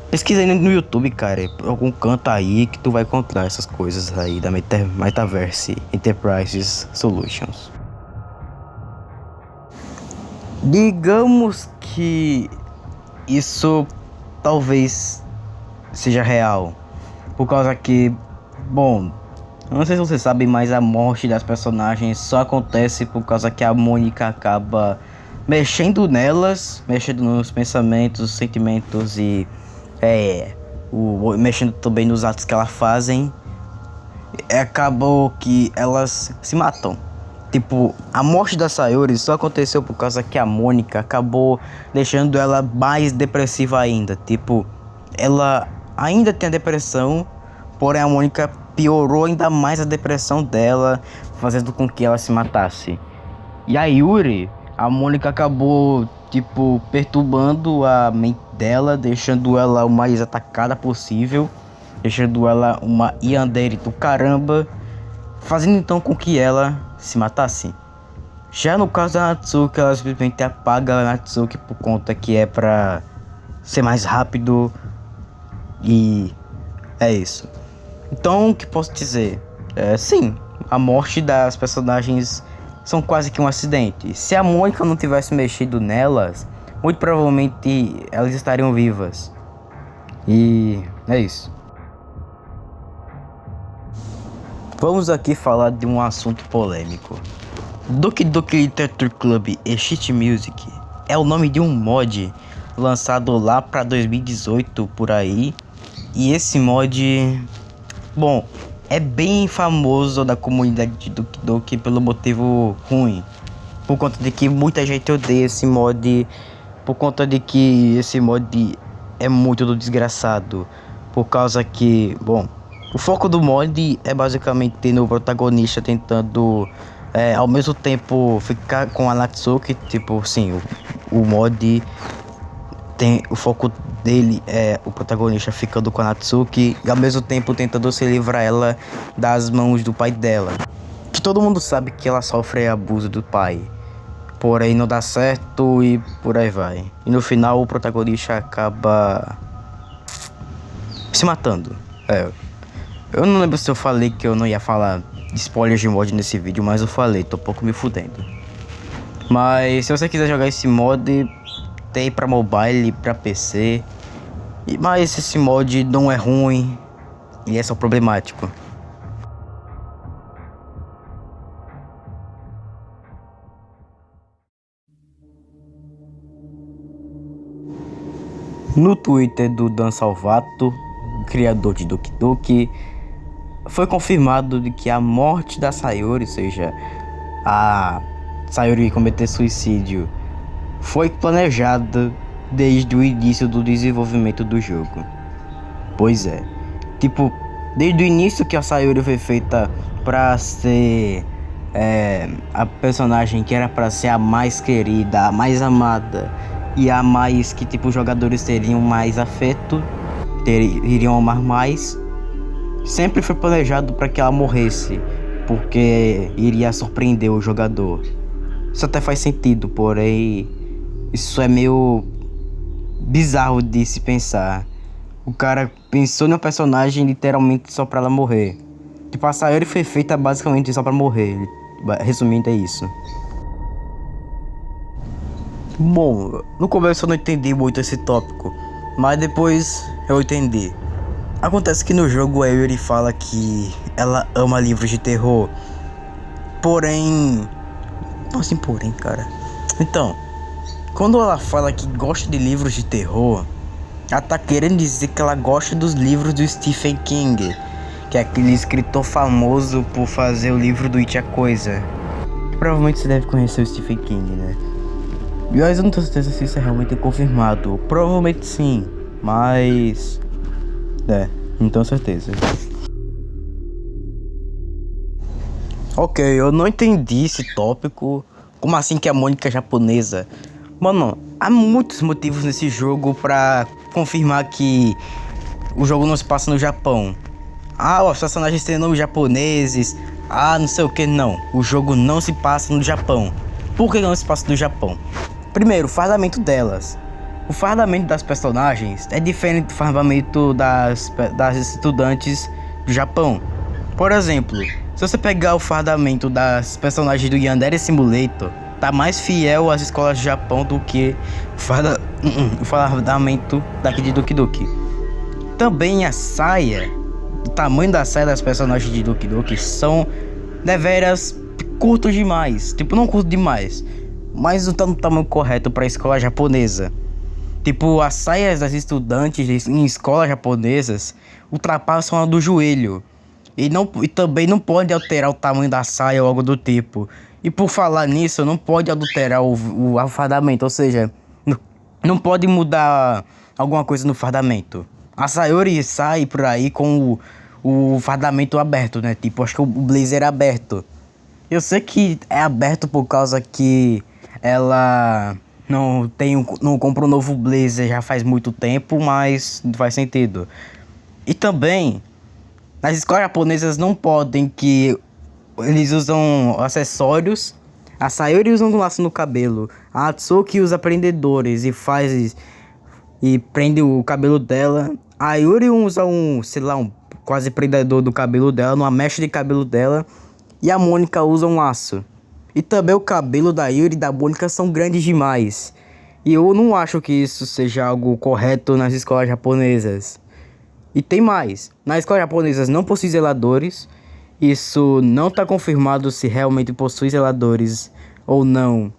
Pesquisa aí no YouTube, cara. Algum canto aí que tu vai encontrar essas coisas aí da Metaverse Enterprises Solutions. Digamos que isso talvez seja real. Por causa que, bom, eu não sei se você sabe, mas a morte das personagens só acontece por causa que a Mônica acaba mexendo nelas, mexendo nos pensamentos, sentimentos e mexendo também nos atos que elas fazem. Acabou que elas se matam. Tipo, a morte da Sayori só aconteceu por causa que a Mônica acabou deixando ela mais depressiva ainda. Tipo, ela ainda tem a depressão, porém a Mônica piorou ainda mais a depressão dela, fazendo com que ela se matasse. E a Yuri, a Mônica acabou, tipo, perturbando a mente dela, deixando ela o mais atacada possível, deixando ela uma yandere do caramba, fazendo então com que ela se matasse. Já no caso da Natsuki, ela simplesmente apaga a Natsuki por conta que é pra ser mais rápido, e é isso. Então, o que posso dizer? Sim, a morte das personagens são quase que um acidente. Se a Mônica não tivesse mexido nelas, muito provavelmente elas estariam vivas. E é isso. Vamos aqui falar de um assunto polêmico. Doki Doki Literature Club e Cheat Music é o nome de um mod lançado lá para 2018 por aí. E esse mod, bom, é bem famoso da comunidade de Doki Doki pelo motivo ruim. Por conta de que muita gente odeia esse mod. Por conta de que esse mod é muito do desgraçado. Por causa que, bom, o foco do mod é basicamente no protagonista tentando ao mesmo tempo ficar com a Natsuki. Tipo, sim, o mod tem o foco dele o protagonista ficando com a Natsuki e ao mesmo tempo tentando se livrar ela das mãos do pai dela, que todo mundo sabe que ela sofre abuso do pai, porém não dá certo e por aí vai. E no final o protagonista acaba se matando. Eu não lembro se eu falei que eu não ia falar de spoilers de mod nesse vídeo, mas eu falei, tô um pouco me fudendo. Mas se você quiser jogar esse mod, tem pra mobile, pra PC. Mas esse mod não é ruim, ele é só problemático. No Twitter do Dan Salvato, criador de Doki Doki, foi confirmado de que a morte da Sayori, ou seja, a Sayori cometer suicídio, foi planejada desde o início do desenvolvimento do jogo. Pois é, tipo, Desde o início que a Sayuri foi feita pra ser a personagem que era pra ser a mais querida, a mais amada e a mais que tipo os jogadores teriam mais afeto, iriam amar mais. Sempre foi planejado para que ela morresse, porque iria surpreender o jogador. Isso até faz sentido, porém isso é meio bizarro de se pensar. O cara pensou no personagem literalmente só pra ela morrer. Tipo, a Sayori foi feita basicamente só pra morrer. Resumindo, é isso. Bom, no começo eu não entendi muito esse tópico, mas depois eu entendi. Acontece que no jogo a Yuri fala que ela ama livros de terror. Porém... Como assim porém, cara? Então, quando ela fala que gosta de livros de terror, ela tá querendo dizer que ela gosta dos livros do Stephen King, que é aquele escritor famoso por fazer o livro do It a Coisa. Provavelmente você deve conhecer o Stephen King, né? Mas eu não tenho certeza se isso é realmente confirmado. Provavelmente sim, mas... não tenho certeza. Ok, eu não entendi esse tópico. Como assim que a Mônica é japonesa? Mano, há muitos motivos nesse jogo pra confirmar que o jogo não se passa no Japão. Os personagens têm nomes japoneses. Não sei o que, não. O jogo não se passa no Japão. Por que não se passa no Japão? Primeiro, o fardamento delas. O fardamento das personagens é diferente do fardamento das estudantes do Japão. Por exemplo, se você pegar o fardamento das personagens do Yandere Simulator, tá mais fiel às escolas do Japão do que o fardamento daqui de Doki Doki. Também a saia, o tamanho da saia das personagens de Doki Doki são deveras curtos demais. Tipo, não curto demais, mas não tá no tamanho correto pra escola japonesa. Tipo, as saias das estudantes em escolas japonesas ultrapassam a do joelho. E também não pode alterar o tamanho da saia ou algo do tipo. E por falar nisso, não pode adulterar o fardamento. Ou seja, não pode mudar alguma coisa no fardamento. A Sayori sai por aí com o fardamento aberto, né? Tipo, acho que o blazer é aberto. Eu sei que é aberto por causa que ela não compra um novo blazer já faz muito tempo, mas não faz sentido. E também... Nas escolas japonesas não podem que eles usam acessórios. A Sayori usa um laço no cabelo. A Atsuki usa prendedores e prende o cabelo dela. A Yuri usa um quase prendedor do cabelo dela, numa mecha de cabelo dela. E a Mônica usa um laço. E também o cabelo da Yuri e da Mônica são grandes demais. E eu não acho que isso seja algo correto nas escolas japonesas. E tem mais, nas escolas japonesas não possui zeladores. Isso não está confirmado se realmente possui zeladores ou não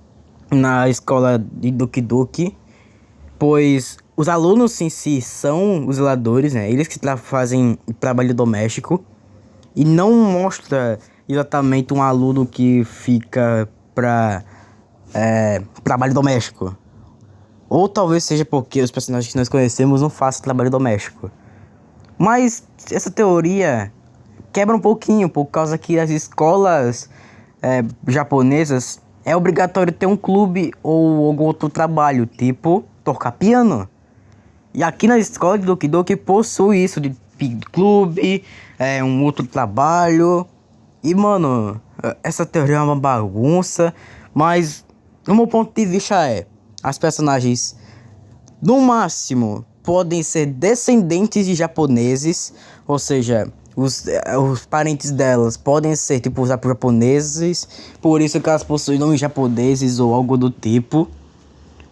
na escola de Doki Doki, pois os alunos em si são os zeladores, né? Eles que fazem trabalho doméstico. E não mostra exatamente um aluno que fica para trabalho doméstico. Ou talvez seja porque os personagens que nós conhecemos não façam trabalho doméstico. Mas essa teoria quebra um pouquinho, por causa que as escolas japonesas é obrigatório ter um clube ou algum outro trabalho, tipo tocar piano. E aqui na escola de Doki Doki possui isso de clube, um outro trabalho. E mano, essa teoria é uma bagunça, mas no meu ponto de vista as personagens no máximo podem ser descendentes de japoneses, ou seja, os parentes delas podem ser tipo os japoneses, por isso que elas possuem nomes japoneses ou algo do tipo.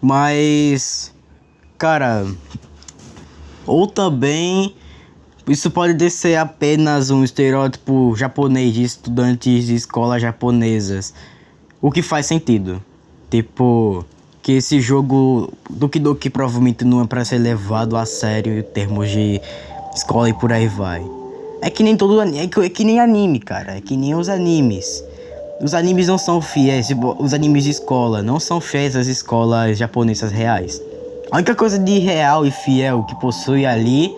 Mas, cara, ou também isso pode ser apenas um estereótipo japonês de estudantes de escolas japonesas, o que faz sentido. Tipo, que esse jogo Doki Doki provavelmente não é pra ser levado a sério em termos de escola e por aí vai. É que nem é que nem anime, cara. É que nem os animes. Os animes não são fiéis, os animes de escola não são fiéis às escolas japonesas reais. A única coisa de real e fiel que possui ali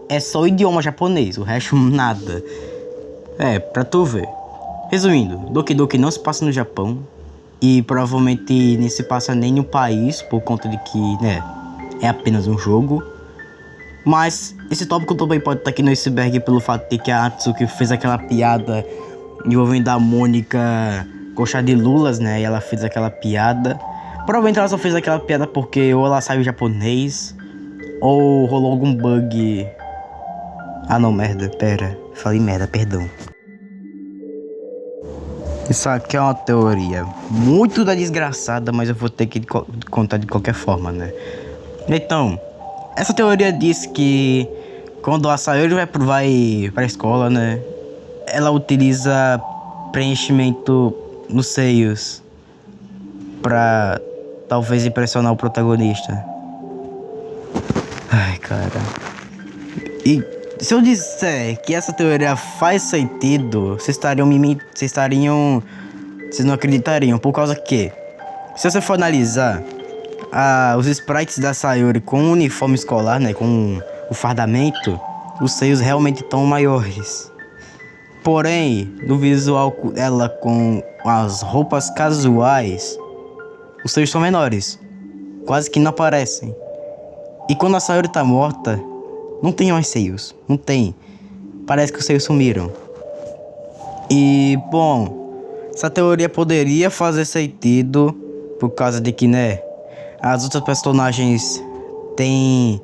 é só o idioma japonês, o resto nada. Pra tu ver. Resumindo, Doki Doki não se passa no Japão. E provavelmente nem se passa nem no país, por conta de que, né, é apenas um jogo. Mas esse tópico também pode estar aqui no iceberg pelo fato de que a Atsuki fez aquela piada envolvendo a Mônica com chá de lulas, né? E ela fez aquela piada. Provavelmente ela só fez aquela piada porque ou ela sabe japonês, ou rolou algum bug. Ah não, merda, pera. Falei merda, perdão. Isso aqui é uma teoria muito da desgraçada, mas eu vou ter que contar de qualquer forma, né? Então, essa teoria diz que quando a Sayori vai pra escola, né? Ela utiliza preenchimento nos seios pra talvez impressionar o protagonista. Ai, cara. E se eu disser que essa teoria faz sentido, vocês não acreditariam, por causa que, se você for analisar os sprites da Sayori com o uniforme escolar, né, com o fardamento, os seios realmente estão maiores. Porém, no visual ela com as roupas casuais, os seios são menores, quase que não aparecem. E quando a Sayori tá morta, não tem mais seios, não tem. Parece que os seios sumiram. E, bom, essa teoria poderia fazer sentido por causa de que, né, as outras personagens têm,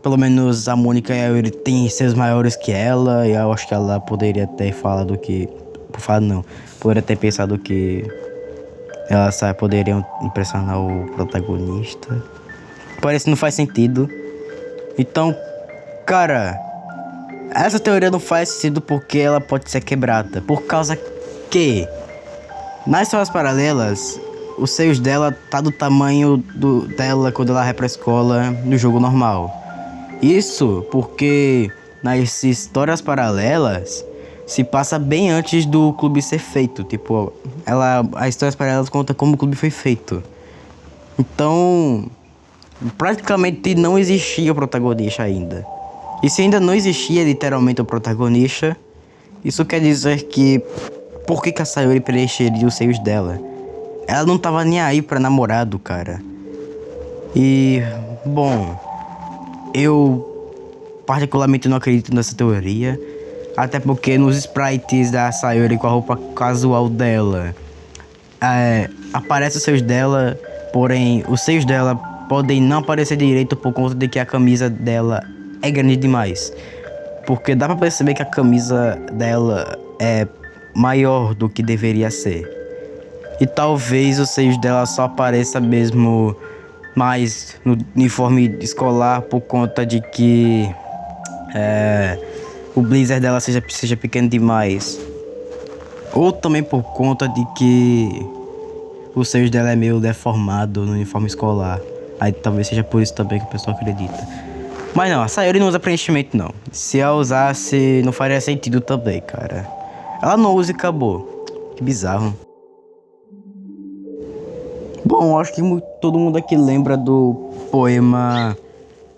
pelo menos a Mônica e a Yuri têm seios maiores que ela. E eu acho que ela poderia ter falado que... Poderia ter pensado que elas poderiam impressionar o protagonista. Parece que não faz sentido. Então, cara, essa teoria não faz sentido porque ela pode ser quebrada. Por causa que, nas histórias paralelas, os seios dela tá do tamanho dela quando ela vai pra escola no jogo normal. Isso porque nas histórias paralelas se passa bem antes do clube ser feito. Tipo, as histórias paralelas contam como o clube foi feito. Então, praticamente não existia o protagonista ainda. E se ainda não existia literalmente o protagonista, isso quer dizer que... Por que a Sayori preencheria os seios dela? Ela não tava nem aí pra namorado, cara. E... bom... eu particularmente não acredito nessa teoria. Até porque nos sprites da Sayori com a roupa casual dela... aparece os seios dela, porém os seios dela podem não aparecer direito por conta de que a camisa dela é grande demais. Porque dá pra perceber que a camisa dela é maior do que deveria ser. E talvez os seios dela só apareça mesmo mais no uniforme escolar por conta de que o blazer dela seja pequeno demais. Ou também por conta de que os seios dela é meio deformado no uniforme escolar. Aí talvez seja por isso também que o pessoal acredita. Mas não, a Sayori não usa preenchimento não. Se ela usasse, não faria sentido também, cara. Ela não usa e acabou. Que bizarro. Bom, acho que todo mundo aqui lembra do poema...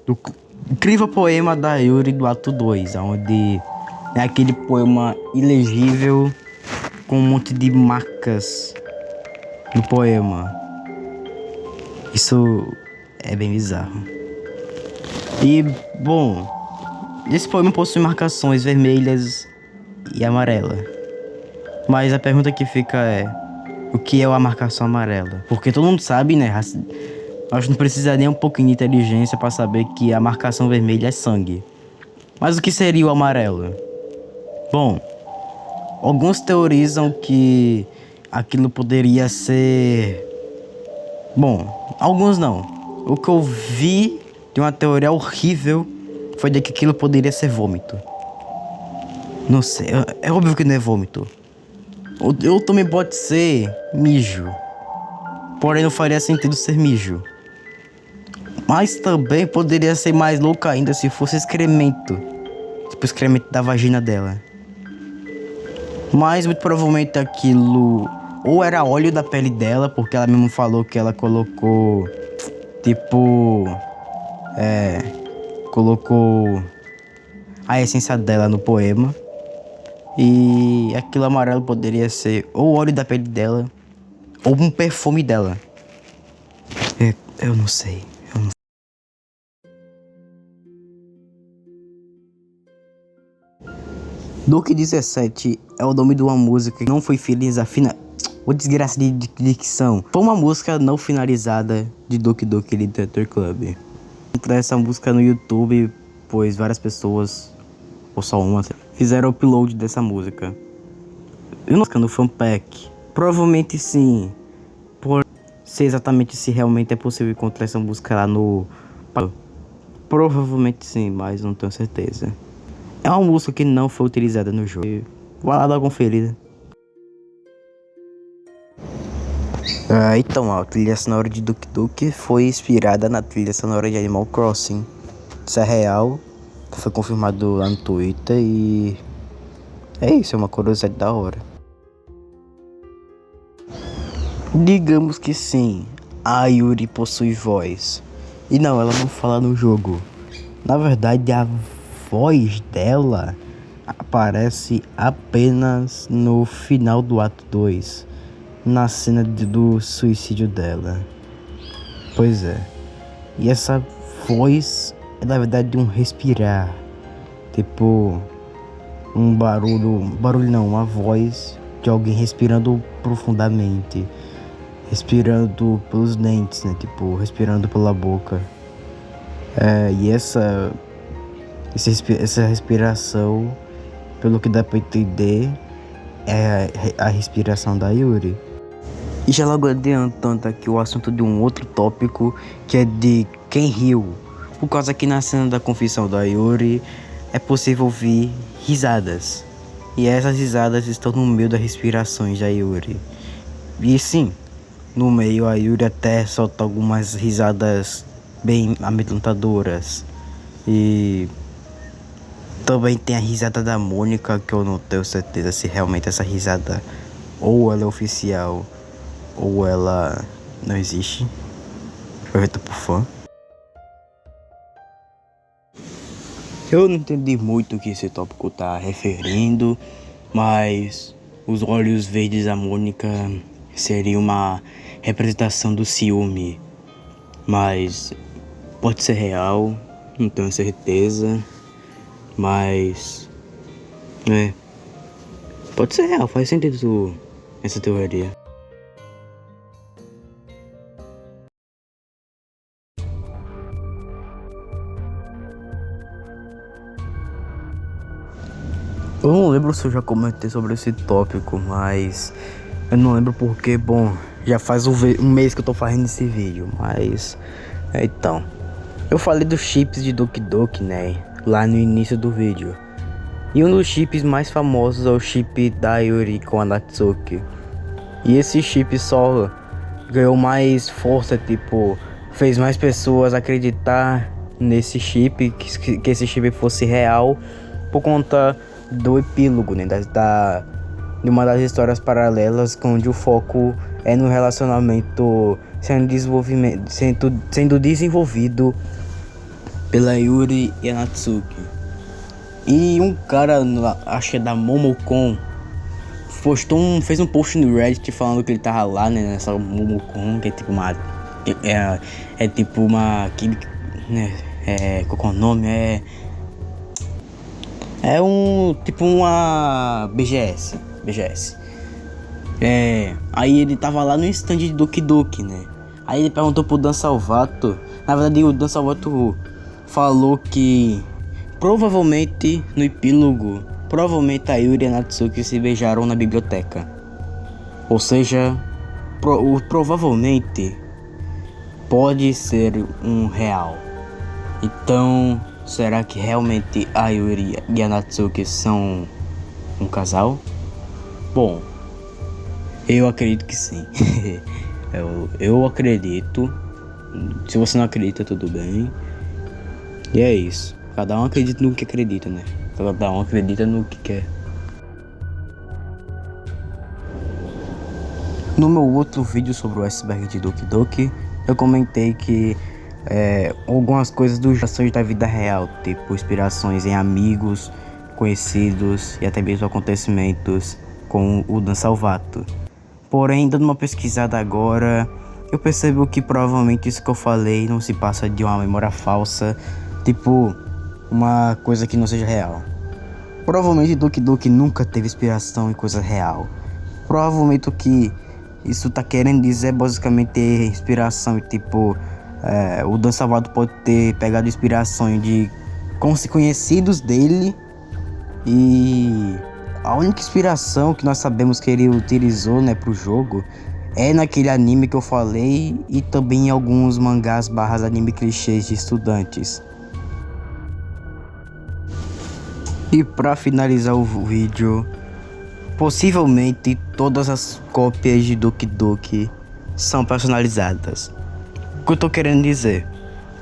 do incrível poema da Yuri do ato 2, onde é aquele poema ilegível com um monte de marcas no poema. Isso é bem bizarro. E, bom, esse poema possui marcações vermelhas e amarela. Mas a pergunta que fica é: o que é uma marcação amarela? Porque todo mundo sabe, né? Acho que não precisa nem um pouquinho de inteligência pra saber que a marcação vermelha é sangue. Mas o que seria o amarelo? Bom, alguns teorizam que aquilo poderia ser... Bom, alguns não. O que eu vi de uma teoria horrível foi de que aquilo poderia ser vômito. Não sei, é óbvio que não é vômito. Ou também pode ser mijo. Porém não faria sentido ser mijo. Mas também poderia ser mais louco ainda se fosse excremento. Tipo excremento da vagina dela. Mas muito provavelmente aquilo ou era óleo da pele dela, porque ela mesmo falou que ela colocou... Tipo... colocou a essência dela no poema. E aquilo amarelo poderia ser ou o óleo da pele dela, ou um perfume dela. Eu não sei. Doki 17 é o nome de uma música que não foi finalizada. O desgraça de dicção. Foi uma música não finalizada de Doki Doki Literature Club. Encontrei essa música no YouTube, pois várias pessoas, ou só uma, fizeram o upload dessa música. Eu não sei no fanpack. Provavelmente sim. Por sei exatamente se realmente é possível encontrar essa música lá no... Provavelmente sim, mas não tenho certeza. É uma música que não foi utilizada no jogo. Vai lá dar uma conferida. Então, a trilha sonora de Doki Doki foi inspirada na trilha sonora de Animal Crossing. Isso é real, foi confirmado lá no Twitter e... é isso, é uma curiosidade da hora. Digamos que sim, a Yuri possui voz. E não, ela não fala no jogo. Na verdade, a voz dela aparece apenas no final do ato 2. Na cena do suicídio dela. Pois é. E essa voz é na verdade um respirar. Tipo, um barulho. Barulho não, uma voz de alguém respirando profundamente. Respirando pelos dentes, né? Tipo, respirando pela boca. E essa respiração, pelo que dá pra entender, é a respiração da Yuri. E já logo adiantando aqui o assunto de um outro tópico, que é de quem riu. Por causa que na cena da confissão da Yuri é possível ouvir risadas. E essas risadas estão no meio das respirações da Yuri. E sim, no meio a Yuri até solta algumas risadas bem amedrontadoras. E também tem a risada da Mônica, que eu não tenho certeza se realmente essa risada ou ela é oficial ou ela não existe. Foi feita por fã. Eu não entendi muito o que esse tópico tá referindo, mas os olhos verdes da Mônica seria uma representação do ciúme. Mas pode ser real, não tenho certeza. Mas pode ser real, faz sentido essa teoria. Eu não lembro se eu já comentei sobre esse tópico, mas eu não lembro porque, bom, já faz um mês que eu tô fazendo esse vídeo, mas então, eu falei dos chips de Doki Doki, né, lá no início do vídeo. E um dos chips mais famosos é o chip da Yuri com a Natsuki. E esse chip só ganhou mais força, tipo, fez mais pessoas acreditar nesse chip, que esse chip fosse real, por conta do epílogo, né, de uma das histórias paralelas, onde o foco é no relacionamento sendo desenvolvido pela Yuri e a Natsuki. E um cara, acho que é da Momocon, fez um post no Reddit falando que ele tava lá, né, nessa Momocon, que é tipo uma... É tipo uma... né, qual é o nome? É um... tipo uma... BGS. Aí ele tava lá no stand de Doki Doki, né? Aí ele perguntou pro Dan Salvato. Na verdade, o Dan Salvato falou que provavelmente no epílogo, provavelmente a Yuri e a Natsuki se beijaram na biblioteca. Ou seja, provavelmente pode ser um real. Então, será que realmente a Yuri e a Natsuki são um casal? Bom, eu acredito que sim. eu acredito. Se você não acredita, tudo bem. E é isso. Cada um acredita no que acredita, né? Cada um acredita no que quer. No meu outro vídeo sobre o iceberg de Doki Doki, eu comentei que algumas coisas do ações da vida real, tipo inspirações em amigos, conhecidos e até mesmo acontecimentos com o Dan Salvato. Porém, dando uma pesquisada agora, eu percebo que provavelmente isso que eu falei não se passa de uma memória falsa, tipo uma coisa que não seja real. Provavelmente Doki Doki nunca teve inspiração em coisa real. Provavelmente o que isso tá querendo dizer é basicamente ter inspiração e tipo, o Dan Salvato pode ter pegado inspiração de conhecidos dele, e a única inspiração que nós sabemos que ele utilizou, né, pro jogo é naquele anime que eu falei e também em alguns mangás barras anime clichês de estudantes. E pra finalizar o vídeo, possivelmente todas as cópias de Doki Doki são personalizadas. O que eu tô querendo dizer?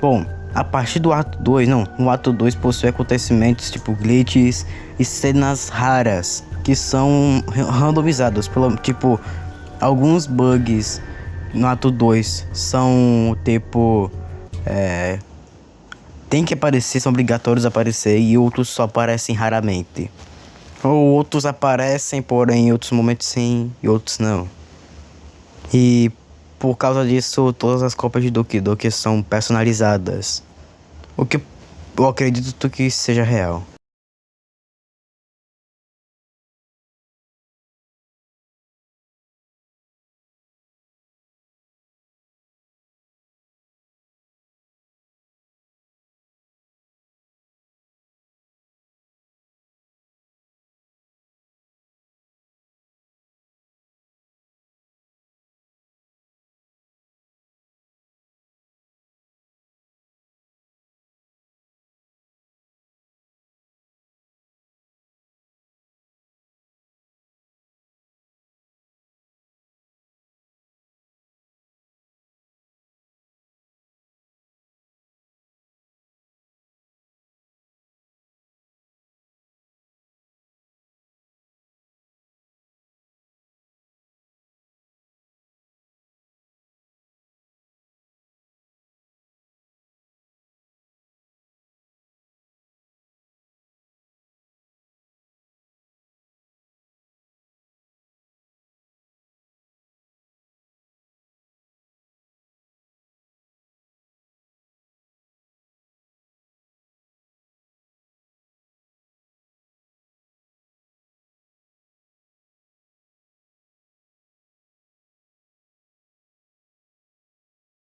Bom, a partir do ato 2, no ato 2 possui acontecimentos tipo glitches e cenas raras que são randomizadas, tipo, alguns bugs no ato 2 são tipo, tem que aparecer, são obrigatórios a aparecer, e outros só aparecem raramente. Ou outros aparecem, porém em outros momentos sim e outros não. E por causa disso, todas as cópias de Doki Doki são personalizadas. O que eu acredito que seja real.